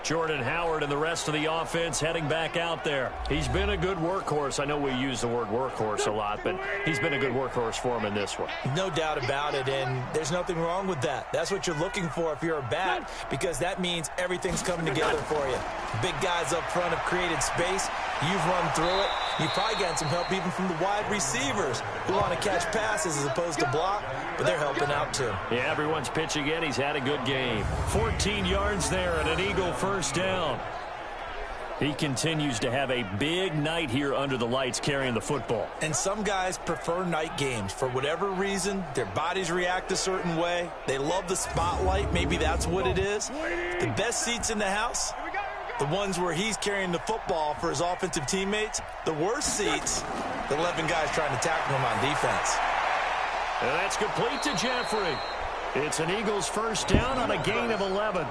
Jordan Howard and the rest of the offense heading back out there. He's been a good workhorse. I know we use the word workhorse a lot, but he's been a good workhorse for him in this one. No doubt about it, and there's nothing wrong with that. That's what you're looking for if you're a back, because that means everything's coming together for you. Big guys up front have created space. You've run through it. You've probably gotten some help even from the wide receivers who want to catch passes as opposed to block, but they're helping out too. Yeah, everyone's pitching in. He's had a good game. 14 yards there and an Eagle first down. He continues to have a big night here under the lights carrying the football. And some guys prefer night games. For whatever reason, their bodies react a certain way. They love the spotlight. Maybe that's what it is. The best seats in the house, the ones where he's carrying the football for his offensive teammates. The worst seats, the 11 guys trying to tackle him on defense. And that's complete to Jeffrey. It's an Eagles first down on a gain of 11.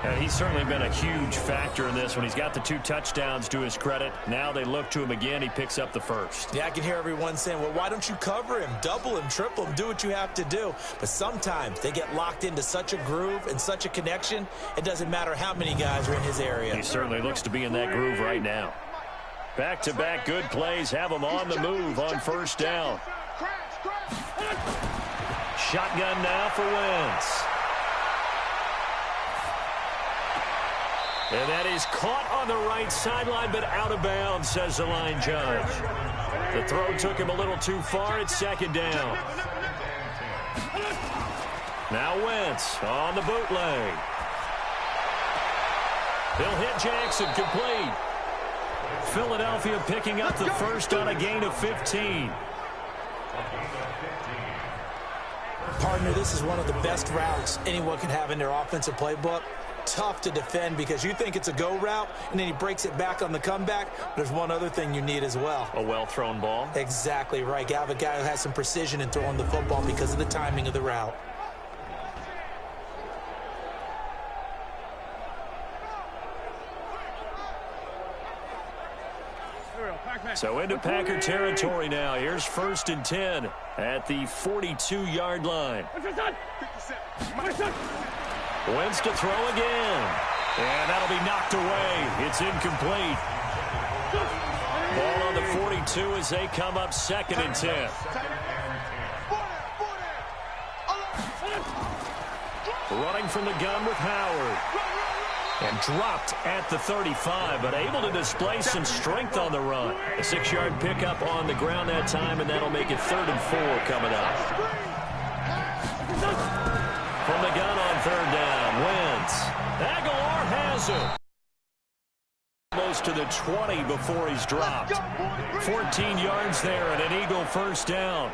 And he's certainly been a huge factor in this when he's got the 2 touchdowns to his credit. Now they look to him again. He picks up the first. Yeah, I can hear everyone saying, well, why don't you cover him, double him, triple him, do what you have to do. But sometimes they get locked into such a groove and such a connection, it doesn't matter how many guys are in his area. He certainly looks to be in that groove right now. Back-to-back good plays have him on the move on first down. Shotgun now for Wentz. And that is caught on the right sideline, but out of bounds, says the line judge. The throw took him a little too far. It's second down. Now Wentz on the bootleg. He'll hit Jackson, complete. Philadelphia picking up the first on a gain of 15. Partner, this is one of the best routes anyone can have in their offensive playbook. Tough to defend because you think it's a go route, and then he breaks it back on the comeback. There's one other thing you need as well. A well-thrown ball. Exactly right. You have a guy who has some precision in throwing the football because of the timing of the route. So into Packer territory now. Here's 1st and 10 at the 42-yard line. Wentz to throw again. And that'll be knocked away. It's incomplete. Ball on the 42 as they come up 2nd and 10. Running from the gun with Howard. And dropped at the 35, but able to display some strength on the run. A 6-yard pickup on the ground that time, and that'll make it 3rd and 4 coming up. From the gun on 3rd down, Wentz. Aguilar has him. Almost to the 20 before he's dropped. 14 yards there and an Eagle first down.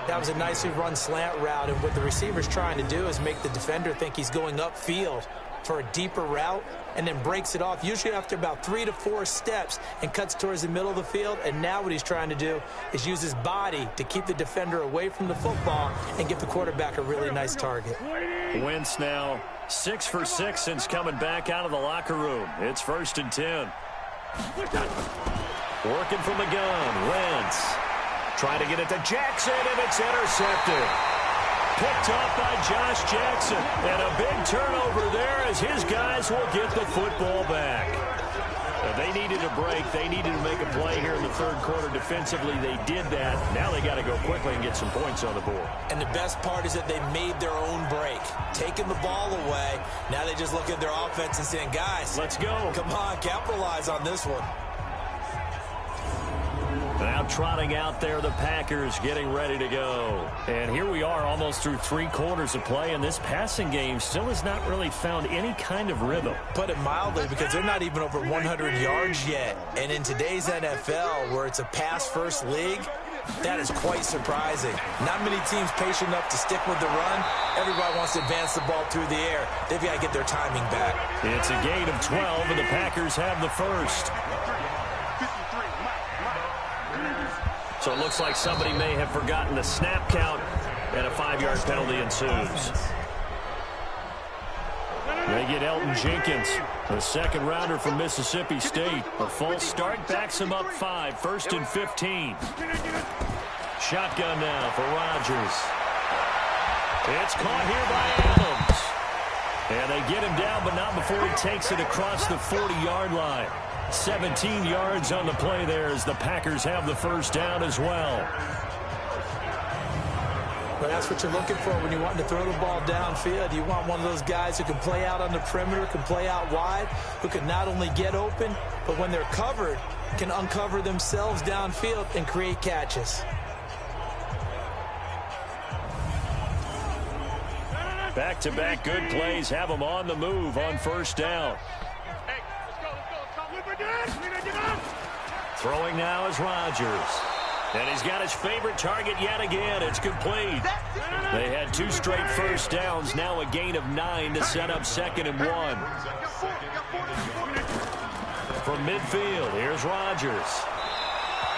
That was a nicely run slant route, and what the receiver's trying to do is make the defender think he's going upfield for a deeper route and then breaks it off, usually after about 3 to 4 steps, and cuts towards the middle of the field. And now what he's trying to do is use his body to keep the defender away from the football and give the quarterback a really nice target. Wentz now 6 for 6 since coming back out of the locker room. It's 1st and 10. Working from the gun, Wentz. Trying to get it to Jackson, and it's intercepted. Picked off by Josh Jackson. And a big turnover there as his guys will get the football back. They needed a break. They needed to make a play here in the 3rd quarter defensively. They did that. Now they got to go quickly and get some points on the board. And the best part is that they made their own break. Taking the ball away. Now they just look at their offense and saying, guys, let's go. Come on, capitalize on this one. Now trotting out there, the Packers getting ready to go. And here we are almost through 3 quarters of play, and this passing game still has not really found any kind of rhythm. Put it mildly, because they're not even over 100 yards yet. And in today's NFL, where it's a pass-first league, that is quite surprising. Not many teams patient enough to stick with the run. Everybody wants to advance the ball through the air. They've got to get their timing back. It's a gain of 12, and the Packers have the first. So it looks like somebody may have forgotten the snap count, and a 5-yard penalty ensues. They get Elton Jenkins, the 2nd rounder from Mississippi State. A false start backs him up 5, 1st and 15. Shotgun now for Rodgers. It's caught here by Adams. And they get him down, but not before he takes it across the 40-yard line. 17 yards on the play there as the Packers have the first down as well. But that's what you're looking for when you want to throw the ball downfield. You want one of those guys who can play out on the perimeter, can play out wide, who can not only get open, but when they're covered, can uncover themselves downfield and create catches. Back-to-back good plays have them on the move on first down. Throwing now is Rodgers. And he's got his favorite target yet again. It's complete. They had 2 straight first downs. Now a gain of 9 to set up 2nd and 1. From midfield, here's Rodgers.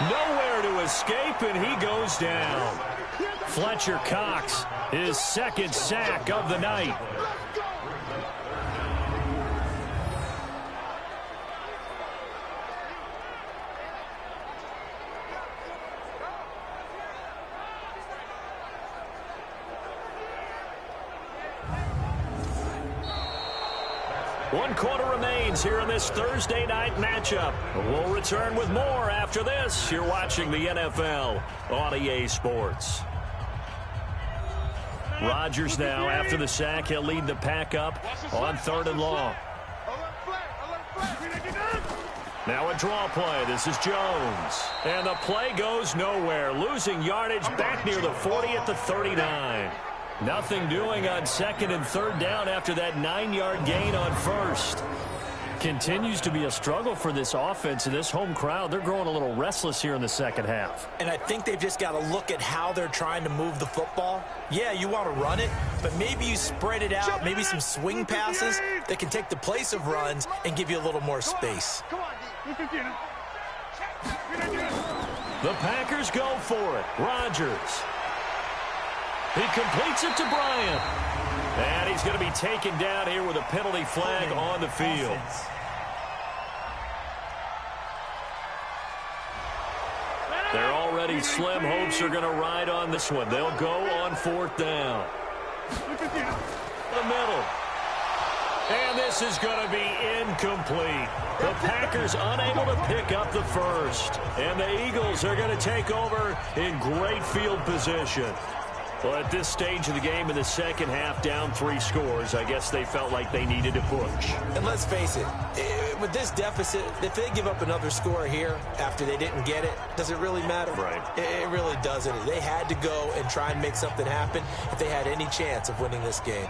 Nowhere to escape, and he goes down. Fletcher Cox, his 2nd sack of the night. One quarter remains here in this Thursday night matchup. We'll return with more after this. You're watching the NFL on EA Sports. Rodgers now, after the sack, he'll lead the pack up on 3rd and long. Now a draw play. This is Jones. And the play goes nowhere. Losing yardage back near the 40 at the 39. Nothing doing on 2nd and 3rd down after that 9-yard gain on 1st. Continues to be a struggle for this offense and this home crowd. They're growing a little restless here in the second half. And I think they've just got to look at how they're trying to move the football. Yeah, you want to run it, but maybe you spread it out, maybe some swing passes that can take the place of runs and give you a little more space. The Packers go for it. Rodgers. He completes it to Bryant. And he's going to be taken down here with a penalty flag on the field. They're already slim. Hopes are going to ride on this one. They'll go on 4th down. The middle. And this is going to be incomplete. The Packers unable to pick up the first. And the Eagles are going to take over in great field position. Well, at this stage of the game in the second half, down 3 scores, I guess they felt like they needed to push. And let's face it, with this deficit, if they give up another score here after they didn't get it, does it really matter? Right. It really doesn't. They had to go and try and make something happen if they had any chance of winning this game.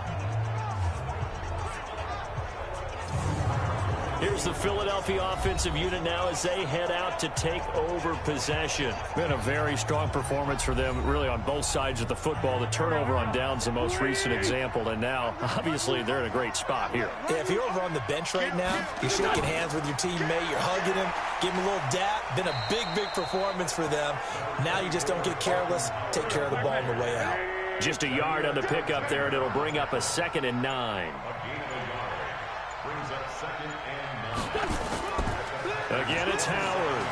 Here's the Philadelphia offensive unit now as they head out to take over possession. Been a very strong performance for them, really, on both sides of the football. The turnover on downs, the most recent example, and now, obviously, they're in a great spot here. Yeah, if you're over on the bench right now, you're shaking hands with your teammate, you're hugging him, give him a little dap. Been a big, big performance for them. Now you just don't get careless. Take care of the ball on the way out. Just a yard on the pickup there, and it'll bring up a 2nd and 9. Again, it's Howard.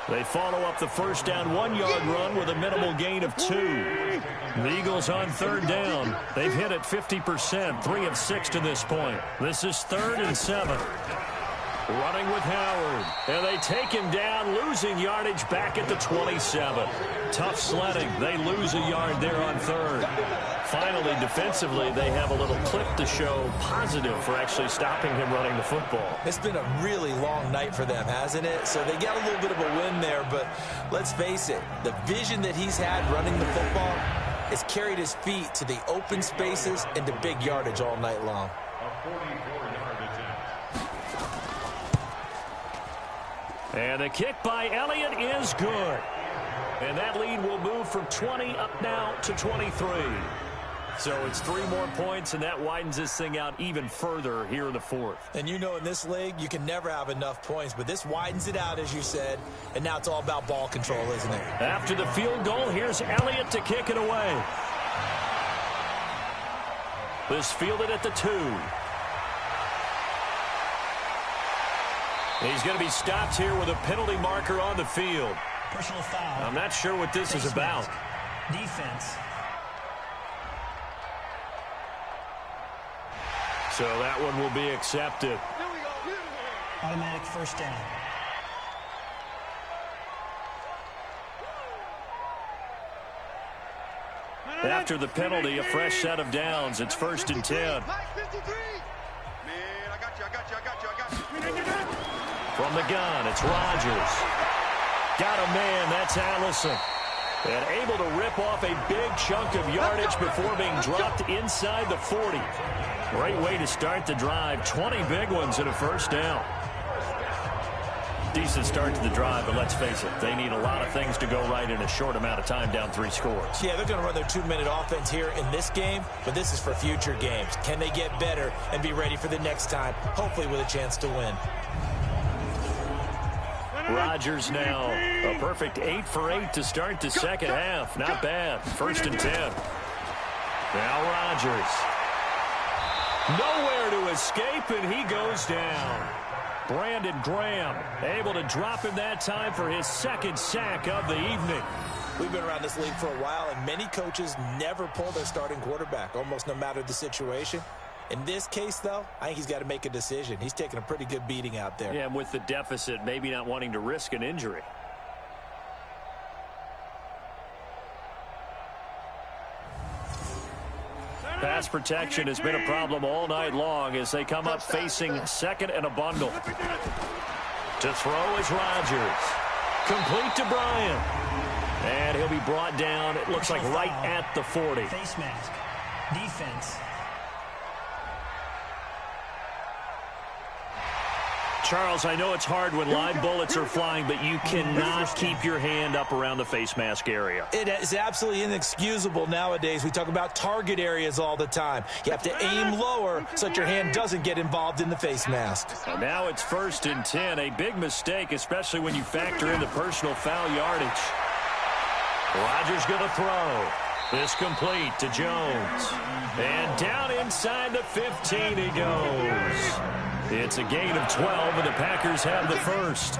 They follow up the first down 1-yard run with a minimal gain of 2. The Eagles on 3rd down. They've hit it 50%, 3 of 6 to this point. This is 3rd and 7. Running with Howard. And they take him down, losing yardage back at the 27. Tough sledding. They lose a yard there on 3rd. Finally, defensively, they have a little clip to show positive for actually stopping him running the football. It's been a really long night for them, hasn't it? So they got a little bit of a win there, but let's face it, the vision that he's had running the football has carried his feet to the open spaces and to big yardage all night long. And the kick by Elliott is good. And that lead will move from 20 up now to 23. So it's 3 more points, and that widens this thing out even further here in the 4th. And you know in this league, you can never have enough points, but this widens it out, as you said, and now it's all about ball control, isn't it? After the field goal, here's Elliott to kick it away. This fielded at the 2. He's going to be stopped here with a penalty marker on the field. Personal foul. I'm not sure what this is about. Defense. So that one will be accepted. Automatic first down. After the penalty, a fresh set of downs. It's 1st and 10. From the gun, it's Rodgers. Got a man, that's Allison. And able to rip off a big chunk of yardage before being dropped inside the 40. Great way to start the drive. 20 big ones and a first down. Decent start to the drive, but let's face it, they need a lot of things to go right in a short amount of time, down 3 scores. Yeah, they're going to run their 2-minute offense here in this game, but this is for future games. Can they get better and be ready for the next time, hopefully with a chance to win? Rodgers now a perfect 8 for 8 to start the second half. Not bad. 1st and 10. Now Rodgers. Nowhere to escape, and he goes down. Brandon Graham able to drop him that time for his 2nd sack of the evening. We've been around this league for a while, and many coaches never pull their starting quarterback, almost no matter the situation. In this case, though, I think he's got to make a decision. He's taking a pretty good beating out there. Yeah, and with the deficit, maybe not wanting to risk an injury. Pass protection has been a problem all night long as they come up facing 2nd and a bundle. To throw is Rodgers. Complete to Bryant. And he'll be brought down, it looks like right at the 40. Face mask. Defense. Charles, I know it's hard when live bullets are flying, but you cannot keep your hand up around the face mask area. It is absolutely inexcusable nowadays. We talk about target areas all the time. You have to aim lower so that your hand doesn't get involved in the face mask. And now it's 1st and 10. A big mistake, especially when you factor in the personal foul yardage. Rodgers going to throw. This complete to Jones. And down inside the 15 he goes. It's a gain of 12, and the Packers have the first.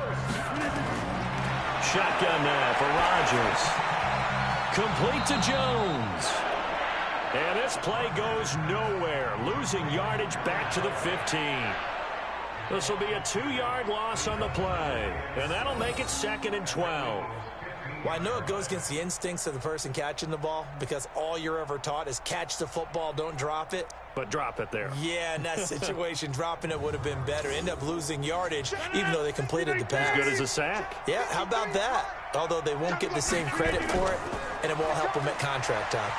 Shotgun now for Rodgers. Complete to Jones. And this play goes nowhere. Losing yardage back to the 15. This will be a 2-yard loss on the play. And that'll make it 2nd and 12. Well, I know it goes against the instincts of the person catching the ball because all you're ever taught is catch the football, don't drop it. But drop it there. Yeah, in that situation, dropping it would have been better. End up losing yardage, even though they completed the pass. As good as a sack. Yeah, how about that? Although they won't get the same credit for it, and it won't help them at contract time.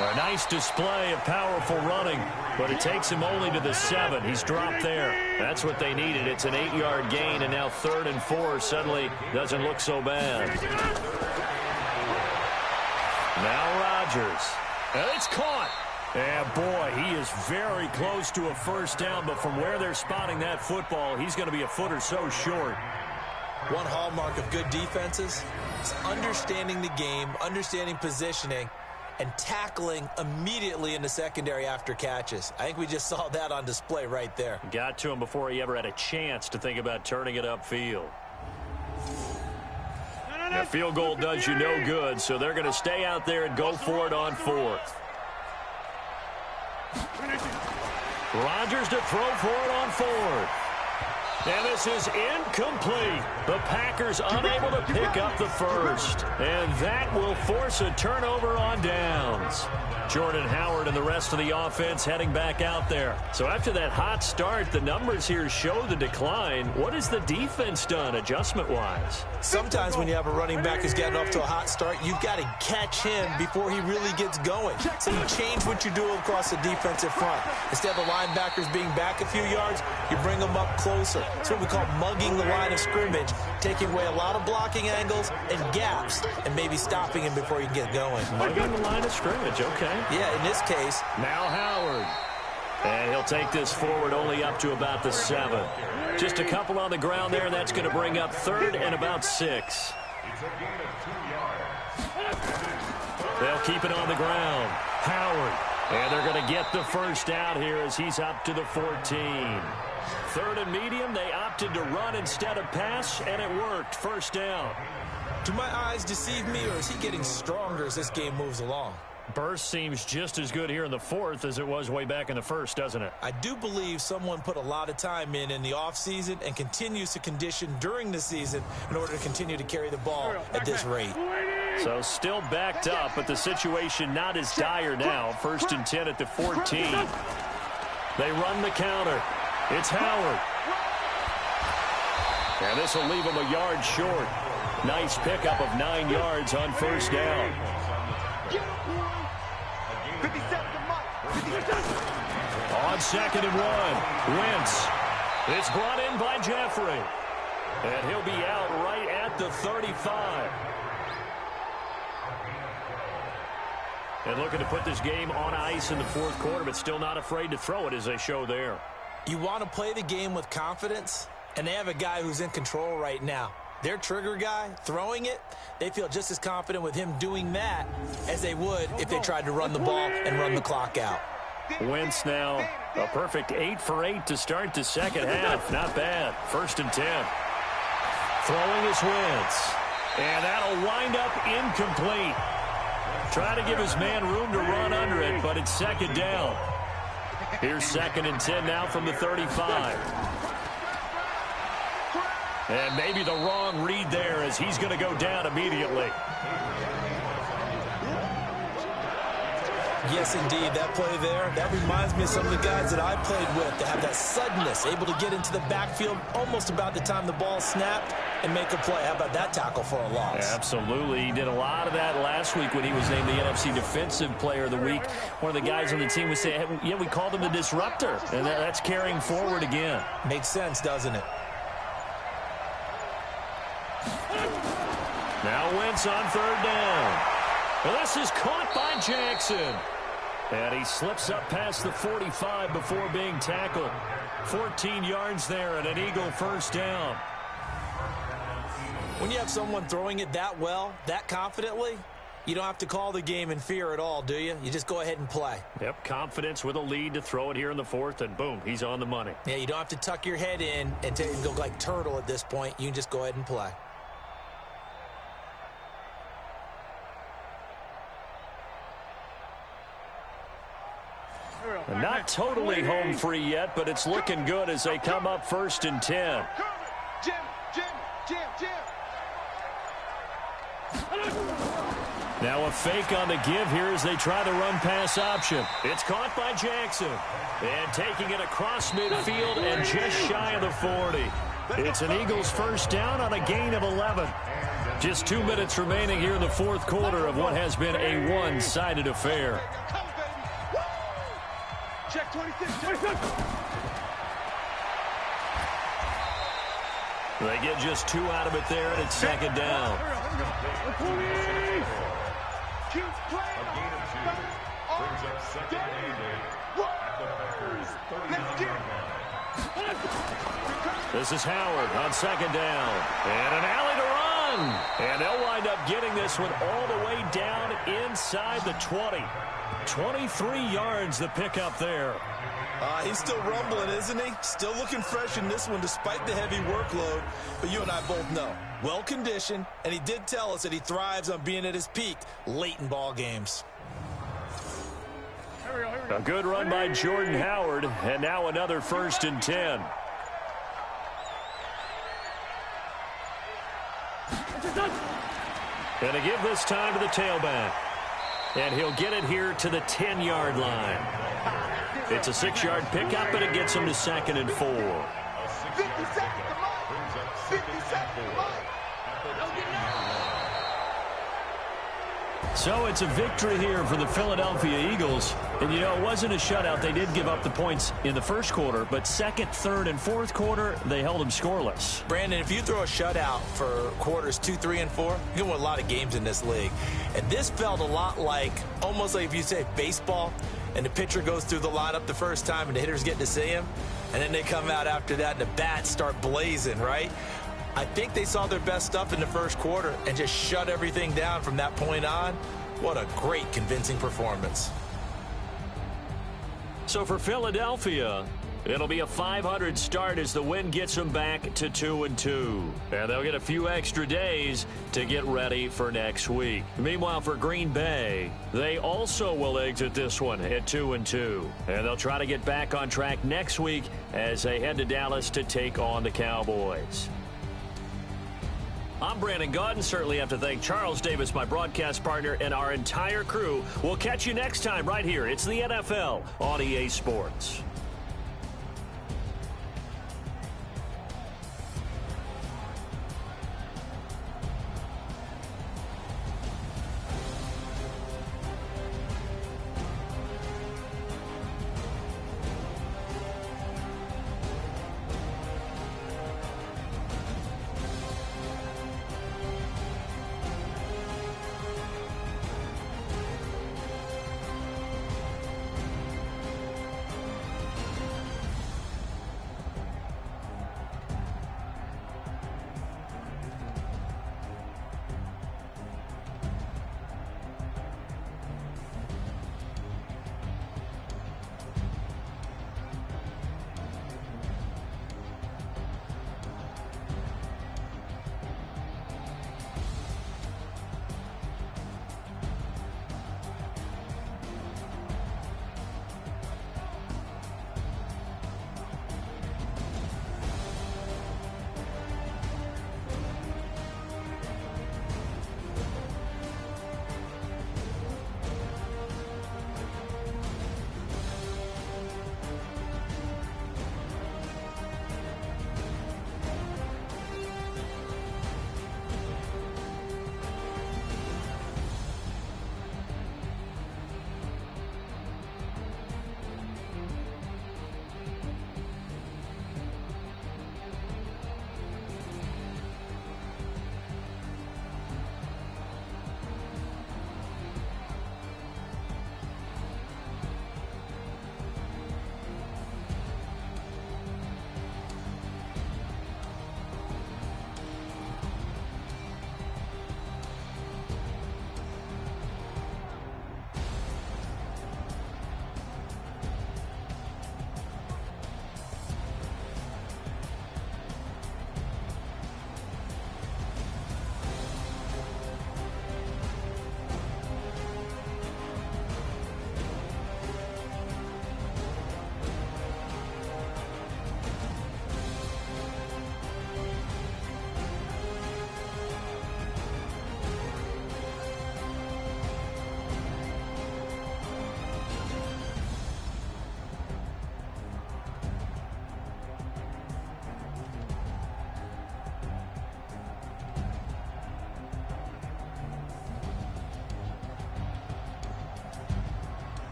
A nice display of powerful running, but it takes him only to the 7. He's dropped there. That's what they needed. It's an 8-yard gain, and now 3rd and 4 suddenly doesn't look so bad. Now Rodgers. And it's caught. And boy, he is very close to a first down, but from where they're spotting that football, he's going to be a foot or so short. One hallmark of good defenses is understanding the game, understanding positioning, and tackling immediately in the secondary after catches. I think we just saw that on display right there. Got to him before he ever had a chance to think about turning it upfield. The field goal does you no good, so they're going to stay out there and go for it on 4th. Rodgers to throw for it on 4th. And this is incomplete. The Packers unable to pick up the first. And that will force a turnover on downs. Jordan Howard and the rest of the offense heading back out there. So after that hot start, the numbers here show the decline. What has the defense done adjustment-wise? Sometimes when you have a running back who's getting off to a hot start, you've got to catch him before he really gets going. So you change what you do across the defensive front. Instead of the linebackers being back a few yards, you bring them up closer. It's what we call mugging the line of scrimmage, taking away a lot of blocking angles and gaps, and maybe stopping him before you get going. Mugging the line of scrimmage, okay. Yeah, in this case. Now Howard. And he'll take this forward only up to about the 7. Just a couple on the ground there. That's going to bring up 3rd and about 6. They'll keep it on the ground. Howard. And they're going to get the first out here as he's up to the 14. 3rd and medium. They opted to run instead of pass, and it worked. First down. Do my eyes deceive me, or is he getting stronger as this game moves along? Burst seems just as good here in the 4th as it was way back in the 1st, doesn't it? I do believe someone put a lot of time in the offseason and continues to condition during the season in order to continue to carry the ball at this rate. So still backed up, but the situation not as dire now. 1st and 10 at the 14. They run the counter. It's Howard. And this will leave him a yard short. Nice pickup of 9 yards on 1st down. On 2nd and 1, Wentz. It's brought in by Jeffrey. And he'll be out right at the 35. And looking to put this game on ice in the 4th quarter, but still not afraid to throw it as they show there. You want to play the game with confidence, and they have a guy who's in control right now. Their trigger guy, throwing it, they feel just as confident with him doing that as they would if they tried to run the ball and run the clock out. Wentz now a perfect 8 for 8 to start the 2nd half. Not bad. 1st and 10. Throwing is Wentz. And that'll wind up incomplete. Try to give his man room to run under it, but it's 2nd down. Here's 2nd and 10 now from the 35. And maybe the wrong read there as he's going to go down immediately. Yes, indeed. That play there, that reminds me of some of the guys that I played with that have that suddenness, able to get into the backfield almost about the time the ball snapped and make a play. How about that tackle for a loss? Absolutely. He did a lot of that last week when he was named the NFC Defensive Player of the Week. One of the guys on the team would say, hey, yeah, we called him the disruptor, and that's carrying forward again. Makes sense, doesn't it? Now Wentz on 3rd down. Well, this is caught by Jackson. And he slips up past the 45 before being tackled. 14 yards there and an Eagle 1st down. When you have someone throwing it that well, that confidently, you don't have to call the game in fear at all, do you? You just go ahead and play. Yep, confidence with a lead to throw it here in the 4th, and boom, he's on the money. Yeah, you don't have to tuck your head in and go like turtle at this point. You can just go ahead and play. Not totally home free yet, but it's looking good as they come up 1st and 10. Now a fake on the give here as they try the run-pass option. It's caught by Jackson. And taking it across midfield and just shy of the 40. It's an Eagles 1st down on a gain of 11. Just 2 minutes remaining here in the 4th quarter of what has been a one-sided affair. Check 26, 26. They get just 2 out of it there, and it's 2nd down. This is Howard on 2nd down. And an alley to run. And they'll wind up getting this one all the way down inside the 20. 23 yards the pickup there. He's still rumbling, isn't he? Still looking fresh in this one despite the heavy workload. But you and I both know, well-conditioned, and he did tell us that he thrives on being at his peak late in ball games. A good run by Jordan Howard, and now another 1st and 10. And to give this time to the tailback. And he'll get it here to the 10-yard line. It's a 6-yard pickup, but it gets him to 2nd and 4. 50 seconds to Mike. 50 seconds to Mike. So it's a victory here for the Philadelphia Eagles. And, you know, it wasn't a shutout. They did give up the points in the 1st quarter, but 2nd, 3rd, and 4th quarter, they held them scoreless. Brandon, if you throw a shutout for quarters 2, 3, and 4, you can win a lot of games in this league. And this felt a lot like, almost like if you say baseball, and the pitcher goes through the lineup the first time and the hitters get to see him, and then they come out after that and the bats start blazing, right? I think they saw their best stuff in the 1st quarter and just shut everything down from that point on. What a great, convincing performance. So for Philadelphia, it'll be a 500 start as the win gets them back to 2-2. And they'll get a few extra days to get ready for next week. Meanwhile, for Green Bay, they also will exit this one at 2-2. And they'll try to get back on track next week as they head to Dallas to take on the Cowboys. I'm Brandon Gaudin. Certainly have to thank Charles Davis, my broadcast partner, and our entire crew. We'll catch you next time right here. It's the NFL on EA Sports.